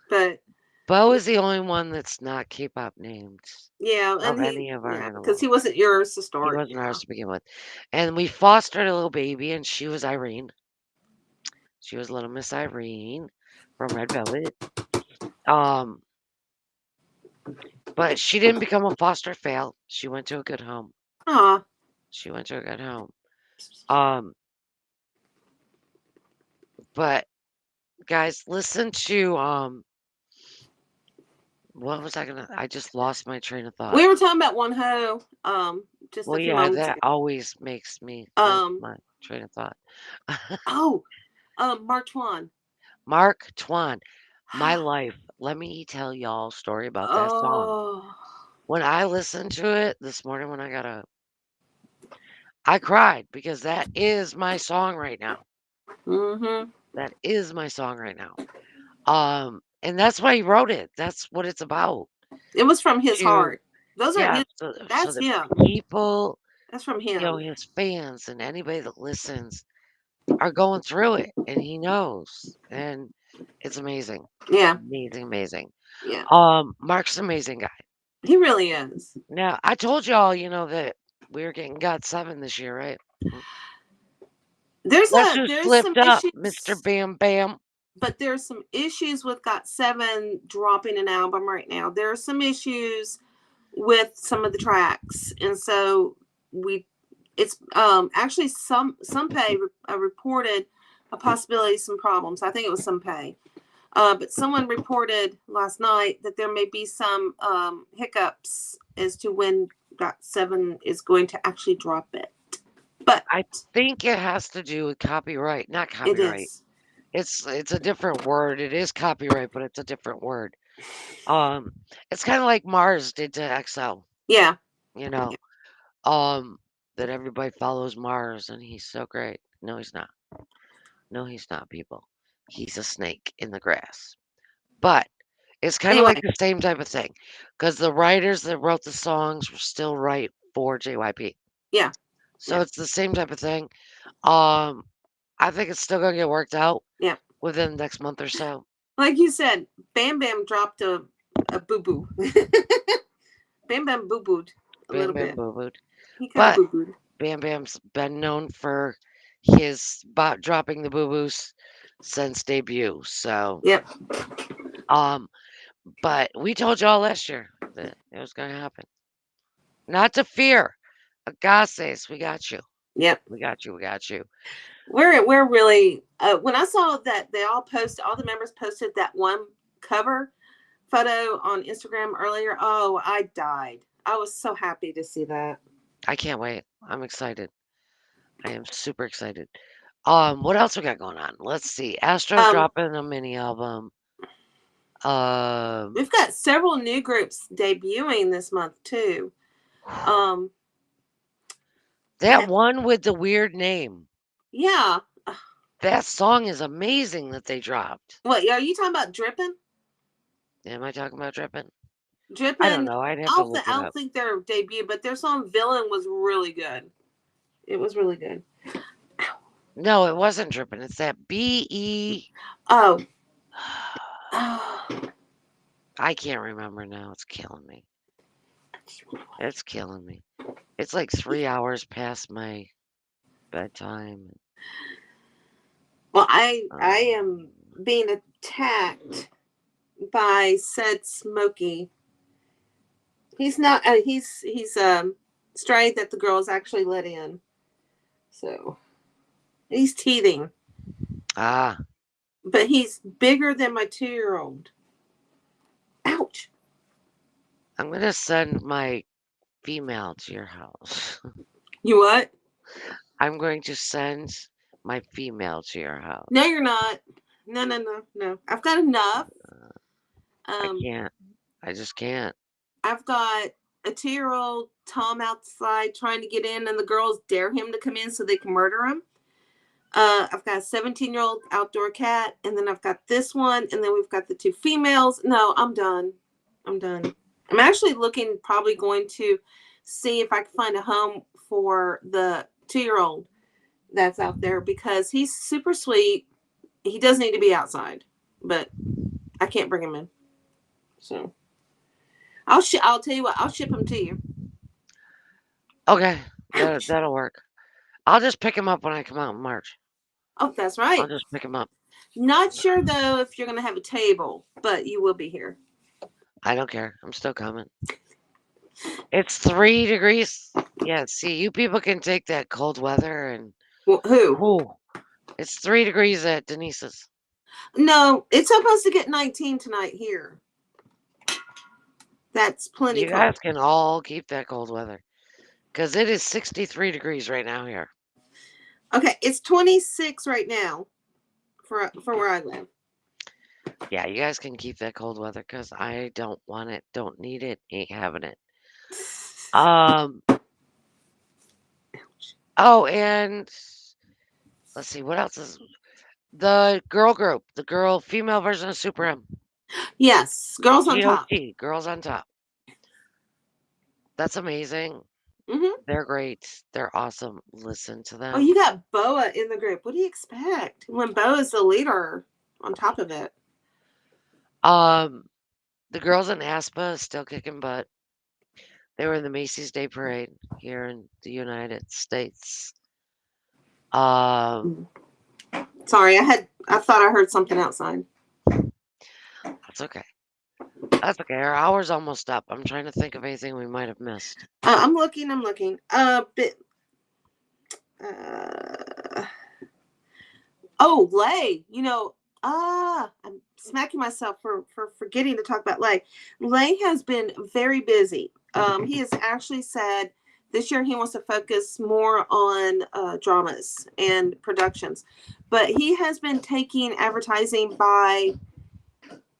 Speaker 2: But
Speaker 1: Bo is the only one that's not K-pop named
Speaker 2: yeah,
Speaker 1: of
Speaker 2: and
Speaker 1: any of our
Speaker 2: because he
Speaker 1: animals.
Speaker 2: wasn't yours to
Speaker 1: He
Speaker 2: start.
Speaker 1: wasn't
Speaker 2: Yeah.
Speaker 1: ours to begin with. And we fostered a little baby, and she was Irene. She was little Miss Irene from Red Velvet. Um, but she didn't become a foster fail. She went to a good home.
Speaker 2: Aw.
Speaker 1: She went to a good home. Um, but guys, listen to what was I just lost my train of thought.
Speaker 2: We were talking about one ho just
Speaker 1: Well,
Speaker 2: a few
Speaker 1: yeah,
Speaker 2: moments
Speaker 1: that
Speaker 2: ago.
Speaker 1: always makes me lose
Speaker 2: Um
Speaker 1: my train of thought.
Speaker 2: oh, Mark Twain.
Speaker 1: Mark Twain, My Life. Let me tell y'all a story about that song.
Speaker 2: Oh.
Speaker 1: When I listened to it this morning when I got up, I cried because that is my song right now.
Speaker 2: Mm-hmm.
Speaker 1: That is my song right now. And that's why he wrote it. That's what it's about.
Speaker 2: It was from his
Speaker 1: To
Speaker 2: heart. Those are
Speaker 1: Yeah,
Speaker 2: his.
Speaker 1: so
Speaker 2: That's
Speaker 1: the
Speaker 2: him.
Speaker 1: people,
Speaker 2: That's from
Speaker 1: you know,
Speaker 2: him.
Speaker 1: his fans and anybody that listens are going through it, and he knows, and it's amazing.
Speaker 2: Yeah,
Speaker 1: Amazing, amazing.
Speaker 2: yeah.
Speaker 1: Mark's an amazing guy.
Speaker 2: He really is.
Speaker 1: Now, I told y'all, that we were getting God 7 this year, right? Mm. Guess who
Speaker 2: There's some
Speaker 1: slipped up? Mr.
Speaker 2: issues,
Speaker 1: Bam Bam.
Speaker 2: but there's some issues with Got Seven dropping an album right now. There are some issues with some of the tracks, and so we it's actually some pay reported a possibility of some problems. I think it was some pay. But someone reported last night that there may be some hiccups as to when Got Seven is going to actually drop it. But
Speaker 1: I think it has to do with copyright. Not
Speaker 2: it
Speaker 1: copyright.
Speaker 2: is.
Speaker 1: It's a different word. It is copyright, but it's a different word. Um, it's kind of like Mars did to XL,
Speaker 2: Yeah.
Speaker 1: you know. Um, that everybody follows Mars and he's so great. No, he's not. No, he's not, people. He's a snake in the grass. But it's kind of like
Speaker 2: Anyway,
Speaker 1: the same type of thing because the writers that wrote the songs were still right for JYP.
Speaker 2: yeah.
Speaker 1: So
Speaker 2: Yeah.
Speaker 1: it's the same type of thing. Um, I think it's still gonna get worked out
Speaker 2: Yeah.
Speaker 1: within the next month or so.
Speaker 2: Like you said, Bam Bam dropped a boo boo. Bam Bam boo booed a
Speaker 1: Bam
Speaker 2: little
Speaker 1: Bam
Speaker 2: bit.
Speaker 1: Boo Booed.
Speaker 2: He kind of
Speaker 1: But
Speaker 2: boo booed.
Speaker 1: Bam Bam's been known for his bot dropping the boo boos since debut. So,
Speaker 2: Yep.
Speaker 1: um, but we told y'all last year that it was gonna happen. Not to fear. Agassiz, we got you.
Speaker 2: Yep.
Speaker 1: We got you. We got you.
Speaker 2: We're really when I saw that they all the members posted that one cover photo on Instagram earlier. Oh, I died. I was so happy to see that.
Speaker 1: I can't wait. I'm excited. I am super excited. What else we got going on? Let's see. Astro's
Speaker 2: Um,
Speaker 1: dropping a mini album. Um,
Speaker 2: we've got several new groups debuting this month too. Um,
Speaker 1: that
Speaker 2: that
Speaker 1: one with the weird name.
Speaker 2: yeah.
Speaker 1: That song is amazing that they dropped.
Speaker 2: What are you talking about? Dripping,
Speaker 1: Am I talking about Drippin'? I don't
Speaker 2: dripping.
Speaker 1: know. I'd have to look
Speaker 2: I
Speaker 1: it
Speaker 2: don't
Speaker 1: up.
Speaker 2: think their debut, but their song "Villain" was really good. It was really good.
Speaker 1: No, it wasn't Drippin'. It's that B-E.
Speaker 2: Oh, oh.
Speaker 1: I can't remember now. It's killing me. It's killing me. It's like 3 hours past my bedtime.
Speaker 2: Well, I
Speaker 1: Um,
Speaker 2: am being attacked by said Smokey. He's not. He's stray that the girls actually let in. So he's teething,
Speaker 1: ah,
Speaker 2: but he's bigger than my 2-year-old. Ouch.
Speaker 1: I'm gonna send my female to your house.
Speaker 2: You what?
Speaker 1: I'm going to send my female to your
Speaker 2: No,
Speaker 1: house.
Speaker 2: you're not. No. I've got enough.
Speaker 1: Uh, I
Speaker 2: Um,
Speaker 1: can't. I just can't.
Speaker 2: I've got a 2-year-old Tom outside trying to get in, and the girls dare him to come in so they can murder him. I've got a 17-year-old outdoor cat, and then I've got this one, and then we've got the 2 females. No, I'm done. I'm done. I'm actually looking, probably going to see if I can find a home for the 2-year-old that's out there because he's super sweet. He does need to be outside, but I can't bring him in. So I'll tell you what. I'll ship him to you.
Speaker 1: Okay,
Speaker 2: Ouch.
Speaker 1: that'll work. I'll just pick him up when I come out in March.
Speaker 2: Oh, that's
Speaker 1: I'll
Speaker 2: right.
Speaker 1: just pick him up.
Speaker 2: Not sure though if you're gonna have a table, but you will be here.
Speaker 1: I don't care. I'm still coming. It's 3 degrees. Yeah, see, you people can take that cold weather and
Speaker 2: Well, who?
Speaker 1: whoo, it's 3 degrees at Denise's.
Speaker 2: No, it's supposed to get 19 tonight here. That's plenty
Speaker 1: You
Speaker 2: cold.
Speaker 1: guys can all keep that cold weather because it is 63 degrees right now here.
Speaker 2: Okay, it's 26 right now for where I live.
Speaker 1: Yeah, you guys can keep that cold weather because I don't want it, don't need it, ain't having it. Um. Oh, and let's see, what else is the girl group, the girl female version of Super M,
Speaker 2: Yes, girls on top.
Speaker 1: GOT, Girls on Top. That's amazing.
Speaker 2: Hmm.
Speaker 1: They're great. They're awesome. Listen to
Speaker 2: Oh, you
Speaker 1: them.
Speaker 2: got Boa in the group. What do you expect when Boa's the leader on top of it?
Speaker 1: Um, the girls in Aspa still kicking butt. They were in the Macy's Day Parade here in the United States. Um,
Speaker 2: Sorry, I thought I heard something outside.
Speaker 1: that's okay. That's okay. Our hour's almost up. I'm trying to think of anything we might have missed.
Speaker 2: I'm looking. I'm looking. But uh, oh, Lay. I'm smacking myself for forgetting to talk about Lay. Lay has been very busy. He has actually said this year he wants to focus more on dramas and productions, but he has been taking advertising by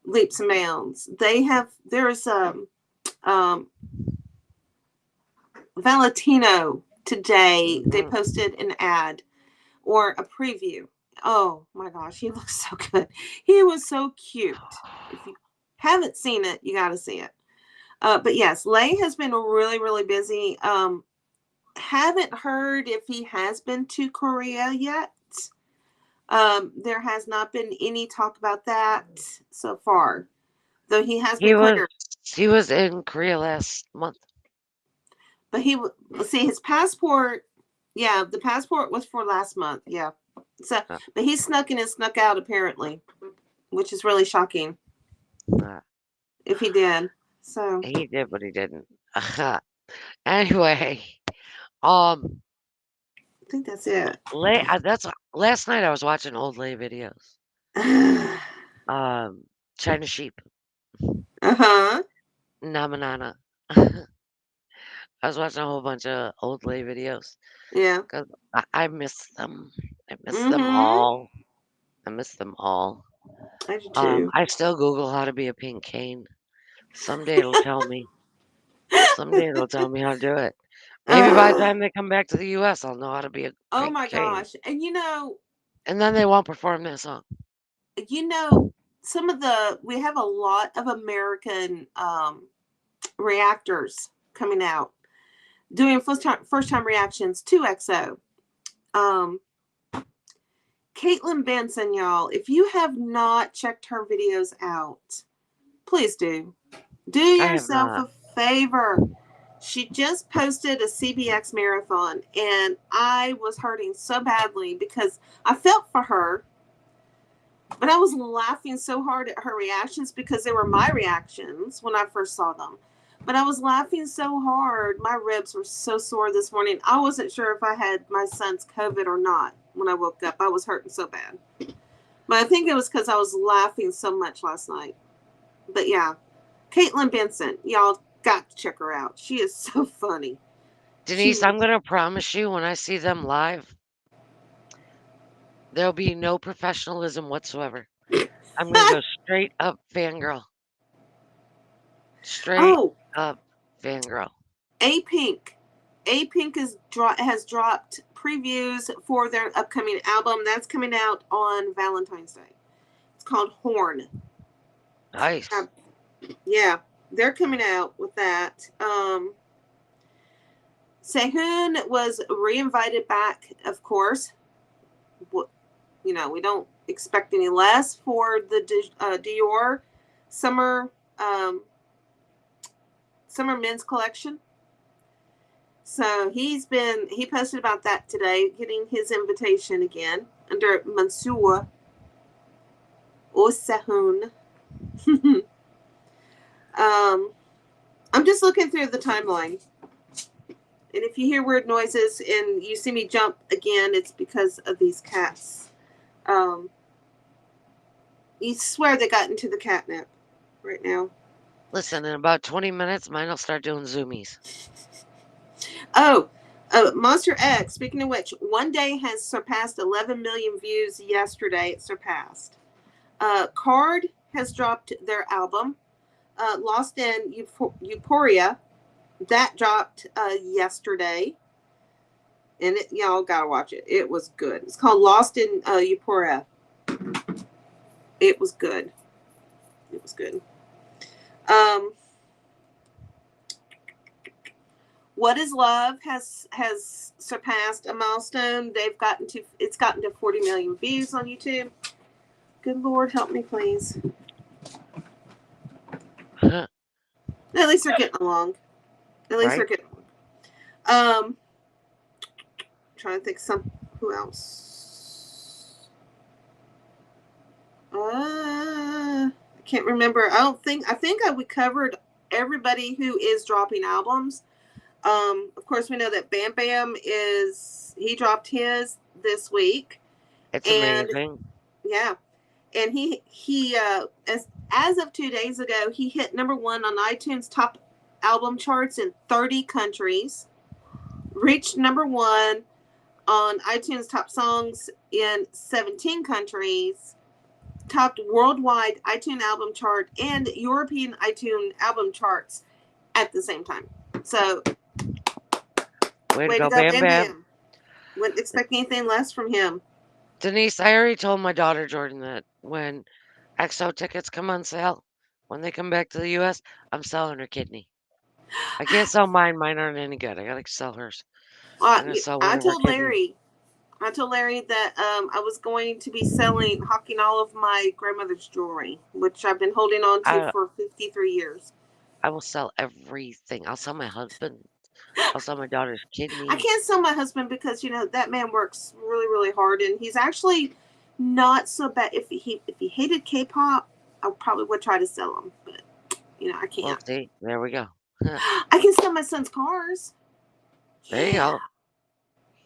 Speaker 2: leaps and bounds. There's um Valentino today. They
Speaker 1: Hmm.
Speaker 2: posted an ad or a preview. Oh my gosh, he looks so good. He was so cute. If you haven't seen it, you got to see it. But yes, Lay has been really, really busy. Haven't heard if he has been to Korea yet. There has not been any talk about that so far, though he has
Speaker 1: He
Speaker 2: been
Speaker 1: was
Speaker 2: cleared.
Speaker 1: he was in Korea last month.
Speaker 2: But see his passport. Yeah, the passport was for last month. Yeah, so
Speaker 1: Uh,
Speaker 2: but he snuck in and snuck out apparently, which is really shocking
Speaker 1: uh,
Speaker 2: if he did. So
Speaker 1: he did, but he didn't. Anyway, um,
Speaker 2: I think that's it.
Speaker 1: that's last night I was watching old Lay videos.
Speaker 2: Uh
Speaker 1: China Sheep,
Speaker 2: huh.
Speaker 1: Namanana. I was watching a whole bunch of old Lay videos
Speaker 2: Yeah.
Speaker 1: because I miss them. I miss them
Speaker 2: Mm-hmm.
Speaker 1: all. I miss them all.
Speaker 2: I do too.
Speaker 1: I still Google how to be a pink cane. Someday it'll tell me. Someday it'll tell me how to do it. Maybe by the
Speaker 2: uh,
Speaker 1: time they come back to the US, I'll know how to be a
Speaker 2: oh
Speaker 1: pink
Speaker 2: my
Speaker 1: cane.
Speaker 2: gosh. And
Speaker 1: And then they won't perform that song.
Speaker 2: you know, some of the we have a lot of American reactors coming out doing first time reactions to EXO. Um, Caitlin Benson, y'all, if you have not checked her videos out, please do. Do
Speaker 1: I have
Speaker 2: yourself
Speaker 1: not.
Speaker 2: a favor. She just posted a CBX marathon, and I was hurting so badly because I felt for her, but I was laughing so hard at her reactions because they were my reactions when I first saw them. But I was laughing so hard. My ribs were so sore this morning. I wasn't sure if I had my son's COVID or not when I woke up. I was hurting so bad. But I think it was because I was laughing so much last night. But yeah, Caitlin Benson, y'all got to check her out. She is so funny. She
Speaker 1: Denise, I'm going to promise you when I see them live, there'll be no professionalism whatsoever. I'm going to go straight up fangirl. Straight
Speaker 2: oh,
Speaker 1: up fangirl.
Speaker 2: A Pink. A Pink has dropped previews for their upcoming album that's coming out on Valentine's Day. It's called Horn. Uh,
Speaker 1: Nice.
Speaker 2: yeah, they're coming out with that. Sehun was reinvited back, of course. We don't expect any less for the Dior summer um, summer men's collection. So he posted about that today, getting his invitation again under Mansoor Osahun. I'm just looking through the timeline. And if you hear weird noises and you see me jump again, it's because of these cats. Um, you swear they got into the catnip right now.
Speaker 1: Listen, in about 20 minutes, mine will start doing zoomies.
Speaker 2: Oh, Monster X, speaking of which, one day has surpassed 11 million views yesterday. It surpassed. Card has dropped their album, Lost in Euphoria. That dropped yesterday. And y'all gotta watch it. It was good. It's called Lost in Euphoria. It was good. It was good. Um, What is Love has surpassed a milestone. It's gotten to 40 million views on YouTube. Good Lord, help me, please. At least they're getting along. At least they're
Speaker 1: Right?
Speaker 2: getting trying to think some who else. I can't remember. I think we covered everybody who is dropping albums. Of course, we know that Bam Bam he dropped his this week,
Speaker 1: It's
Speaker 2: and
Speaker 1: amazing.
Speaker 2: yeah, and he as of 2 days ago, he hit #1 on iTunes top album charts in 30 countries, reached #1 on iTunes top songs in 17 countries, topped worldwide iTunes album chart and European iTunes album charts at the same time. So,
Speaker 1: Way to
Speaker 2: way to
Speaker 1: go,
Speaker 2: go,
Speaker 1: Bam
Speaker 2: Bam
Speaker 1: Bam.
Speaker 2: Bam. Wouldn't expect anything less from him.
Speaker 1: Denise, I already told my daughter Jordan that when XO tickets come on sale, when they come back to the US, I'm selling her kidney. I can't sell mine. Mine aren't any good. I gotta sell hers.
Speaker 2: Uh,
Speaker 1: I'm gonna sell one
Speaker 2: I
Speaker 1: of her
Speaker 2: told
Speaker 1: kidneys.
Speaker 2: Larry. I told Larry that I was going to be hawking all of my grandmother's jewelry, which I've been holding on to
Speaker 1: I
Speaker 2: for 53 years.
Speaker 1: I will sell everything. I'll sell my husband. I'll sell my daughter's
Speaker 2: I
Speaker 1: kidney.
Speaker 2: can't sell my husband because that man works really really hard, and he's actually not so bad. If he hated K-pop, I probably would try to sell him, but I
Speaker 1: Well,
Speaker 2: can't.
Speaker 1: see, there we go.
Speaker 2: I can sell my son's cars.
Speaker 1: There you
Speaker 2: Yeah,
Speaker 1: go.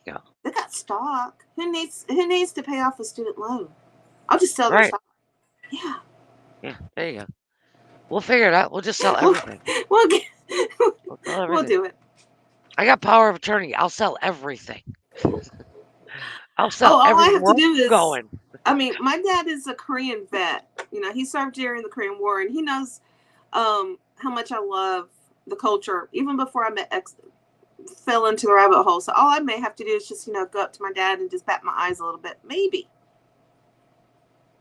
Speaker 1: Go.
Speaker 2: they got stock. Who needs to pay off a student loan? I'll just sell their
Speaker 1: Right.
Speaker 2: stock. Yeah,
Speaker 1: Yeah, there you go. We'll figure it out. We'll just sell
Speaker 2: we'll
Speaker 1: everything.
Speaker 2: we'll get,
Speaker 1: We'll sell
Speaker 2: we'll
Speaker 1: everything.
Speaker 2: do it.
Speaker 1: I got power of attorney. I'll sell everything. I'll
Speaker 2: Oh,
Speaker 1: sell
Speaker 2: all I have to
Speaker 1: everywhere
Speaker 2: do
Speaker 1: I'm
Speaker 2: is,
Speaker 1: going.
Speaker 2: my dad is a Korean vet. He served during the Korean War, and he knows how much I love the culture. Even before I fell into the rabbit hole. So all I may have to do is just go up to my dad and just bat my eyes a little bit, maybe.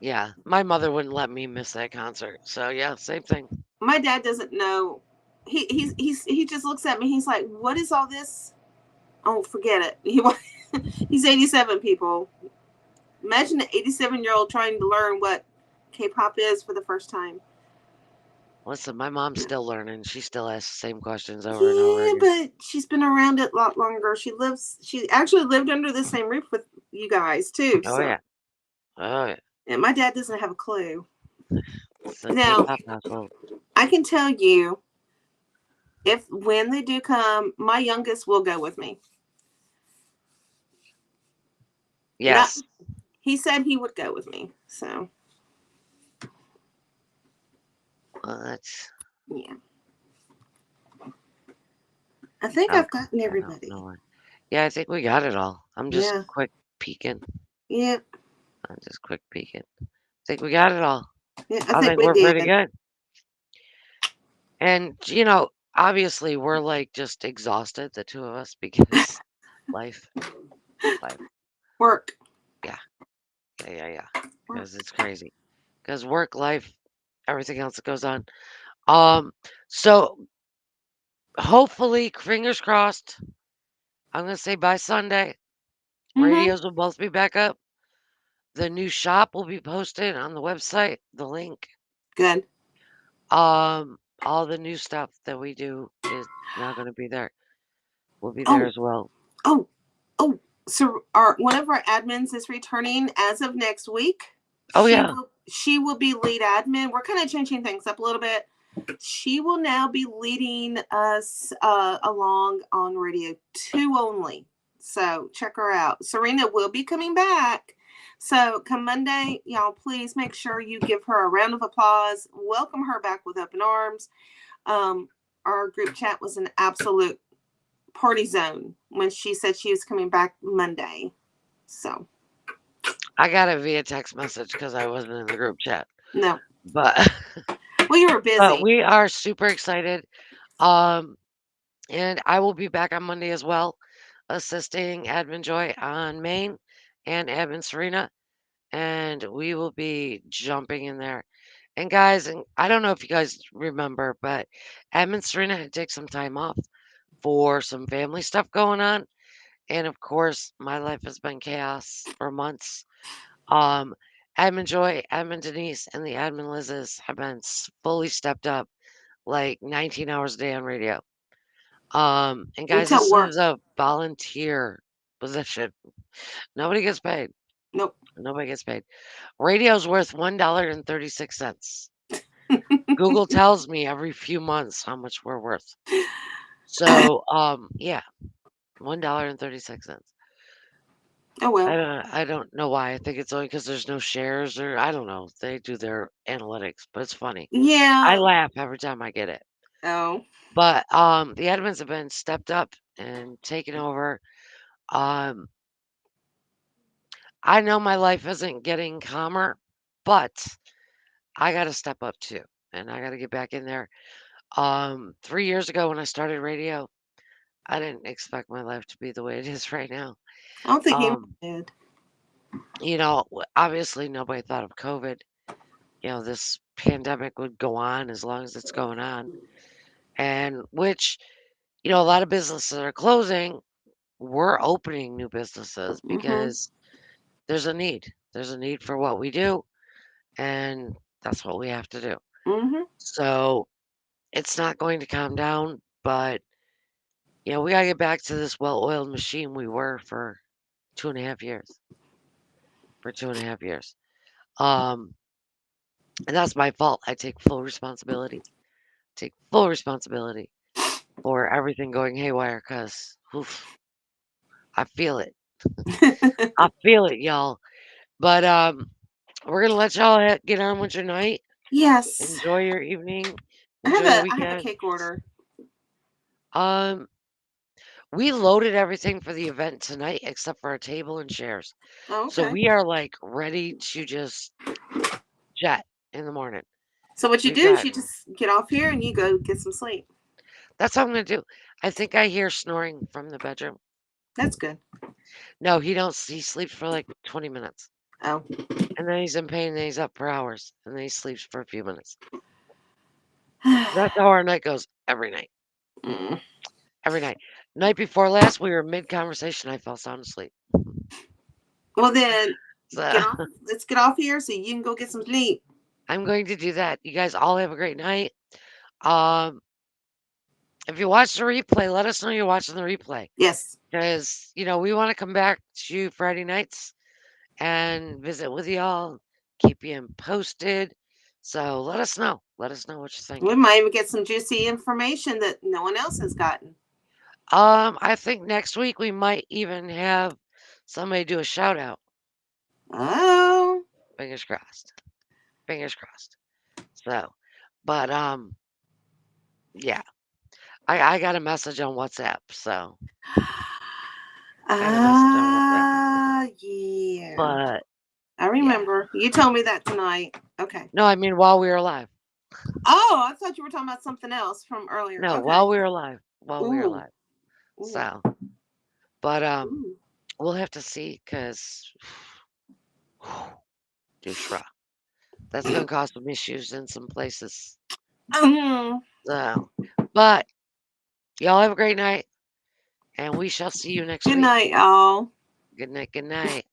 Speaker 1: Yeah, my mother wouldn't let me miss that concert. So yeah, same thing.
Speaker 2: My dad doesn't know. He just looks at me. He's like, "What is all this?" Oh, forget it. He's 87. People, imagine an 87-year-old trying to learn what K-pop is for the first time.
Speaker 1: Listen, my mom's still learning. She still asks the same questions over and over
Speaker 2: Yeah,
Speaker 1: again.
Speaker 2: but she's been around it a lot longer. She actually lived under the same roof with you guys too.
Speaker 1: Oh
Speaker 2: So,
Speaker 1: yeah. Oh yeah.
Speaker 2: and my dad doesn't have a clue.
Speaker 1: It's a
Speaker 2: Now,
Speaker 1: K-pop household.
Speaker 2: I can tell you, if when they do come, my youngest will go with me. Not
Speaker 1: Yes.
Speaker 2: He said he would go with me. So,
Speaker 1: Well, that's.
Speaker 2: yeah. I think
Speaker 1: Oh,
Speaker 2: I've gotten
Speaker 1: I don't
Speaker 2: everybody.
Speaker 1: know. Yeah, I think we got it all. I'm just
Speaker 2: Yeah.
Speaker 1: quick peeking.
Speaker 2: Yeah.
Speaker 1: I'm just quick peeking. I think we got it all.
Speaker 2: Yeah, I
Speaker 1: I
Speaker 2: think
Speaker 1: think
Speaker 2: we
Speaker 1: we're pretty
Speaker 2: did.
Speaker 1: good. And obviously we're like just exhausted, the two of us, because life, life.
Speaker 2: Work.
Speaker 1: Yeah, yeah.
Speaker 2: Work.
Speaker 1: Because it's crazy. Because work, life, everything else that goes on. Um, so hopefully, fingers crossed. I'm gonna say by Sunday,
Speaker 2: Mm-hmm.
Speaker 1: radios will both be back up. The new shop will be posted on the website. The link.
Speaker 2: Good.
Speaker 1: All the new stuff that we do is now gonna be there. Will be there
Speaker 2: Oh,
Speaker 1: as well.
Speaker 2: oh, oh. So one of our admins is returning as of next week.
Speaker 1: Oh
Speaker 2: She
Speaker 1: yeah.
Speaker 2: will she will be lead admin. We're kind of changing things up a little bit. She will now be leading us along on Radio 2 only. So check her out. Serena will be coming back. So come Monday, y'all, please make sure you give her a round of applause. Welcome her back with open arms. Um, our group chat was an absolute party zone when she said she was coming back Monday. So,
Speaker 1: I got it via text message because I wasn't in the group chat.
Speaker 2: no.
Speaker 1: But
Speaker 2: Well, you were
Speaker 1: but
Speaker 2: busy.
Speaker 1: we are super excited. Um, and I will be back on Monday as well, assisting Admin Joy on Maine and Admin Serena, and we will be jumping in there. And guys, and I don't know if you guys remember, but Admin Serena had to take some time off for some family stuff going on. And of course, my life has been chaos for months. Um, Admin Joy, Admin Denise, and the Admin Liz's have been fully stepped up like 19 hours a day on radio. And guys,
Speaker 2: Until
Speaker 1: this
Speaker 2: work.
Speaker 1: is a volunteer position. Nobody gets paid.
Speaker 2: Nope.
Speaker 1: Nobody gets paid. Radio's worth $1.36. Google tells me every few months how much we're worth. So, yeah, $1.36.
Speaker 2: Oh well.
Speaker 1: I don't know why. I think it's only because there's no shares or I don't know. They do their analytics, but it's funny. I
Speaker 2: Yeah.
Speaker 1: laugh every time I get it.
Speaker 2: Oh.
Speaker 1: But the admins have been stepped up and taken over. Um, I know my life isn't getting calmer, but I got to step up too, and I got to get back in there. 3 years ago when I started radio, I didn't expect my life to be the way it is right now.
Speaker 2: I don't think anyone
Speaker 1: Um,
Speaker 2: did.
Speaker 1: obviously nobody thought of COVID. This pandemic would go on as long as it's going on, and which a lot of businesses are closing. We're opening new businesses
Speaker 2: Mhm.
Speaker 1: because there's a need. There's a need for what we do, and that's what we have to do.
Speaker 2: Mhm.
Speaker 1: So it's not going to calm down, but we gotta get back to this well-oiled machine we were for 2.5 years. For 2.5 years. Um, and that's my fault. I take full responsibility. Take full responsibility for everything going haywire because I feel it. I feel it, y'all. But we're gonna let y'all get on with your night.
Speaker 2: Yes.
Speaker 1: Enjoy your evening.
Speaker 2: I have
Speaker 1: Enjoy the
Speaker 2: a
Speaker 1: weekend.
Speaker 2: cake order.
Speaker 1: Um, we loaded everything for the event tonight except for a table and chairs.
Speaker 2: Oh,
Speaker 1: So
Speaker 2: okay.
Speaker 1: we are like ready to just jet in the morning.
Speaker 2: So what you
Speaker 1: We've
Speaker 2: do is
Speaker 1: got
Speaker 2: you just get off here and you go get some sleep.
Speaker 1: That's what I'm gonna do. I think I hear snoring from the bedroom.
Speaker 2: That's good.
Speaker 1: No, he sleeps for like 20 minutes.
Speaker 2: Oh.
Speaker 1: And then he's in pain, and then he's up for hours, and then he sleeps for a few minutes. That's how our night goes every night.
Speaker 2: Mm.
Speaker 1: Every night. Night before last, we were mid conversation. I fell sound asleep.
Speaker 2: Well then,
Speaker 1: So
Speaker 2: get off. Let's get off here so you can go get some sleep.
Speaker 1: I'm going to do that. You guys all have a great night. Um, if you watch the replay, let us know you're watching the replay
Speaker 2: Yes.
Speaker 1: because we want to come back to Friday nights and visit with y'all, keep you posted. So let us know. Let us know what you're
Speaker 2: We
Speaker 1: thinking.
Speaker 2: might even get some juicy information that no one else has gotten.
Speaker 1: I think next week we might even have somebody do a shout out.
Speaker 2: Oh.
Speaker 1: Fingers crossed. Fingers crossed. So, but yeah, I got a message on WhatsApp. So I got a message on WhatsApp.
Speaker 2: Yeah.
Speaker 1: But
Speaker 2: I
Speaker 1: yeah,
Speaker 2: remember. You told me that tonight. Okay.
Speaker 1: no, I mean while we were alive.
Speaker 2: Oh, I thought you were talking about something else from earlier.
Speaker 1: No,
Speaker 2: Okay.
Speaker 1: while we were alive. While we were
Speaker 2: Ooh.
Speaker 1: alive.
Speaker 2: Ooh.
Speaker 1: So, but
Speaker 2: Ooh.
Speaker 1: we'll have to see because. Dushra. That's gonna cause some issues in some places.
Speaker 2: Mhm.
Speaker 1: So, but y'all have a great night, and we shall see you next
Speaker 2: Good
Speaker 1: week.
Speaker 2: night, y'all.
Speaker 1: Good night. Good night.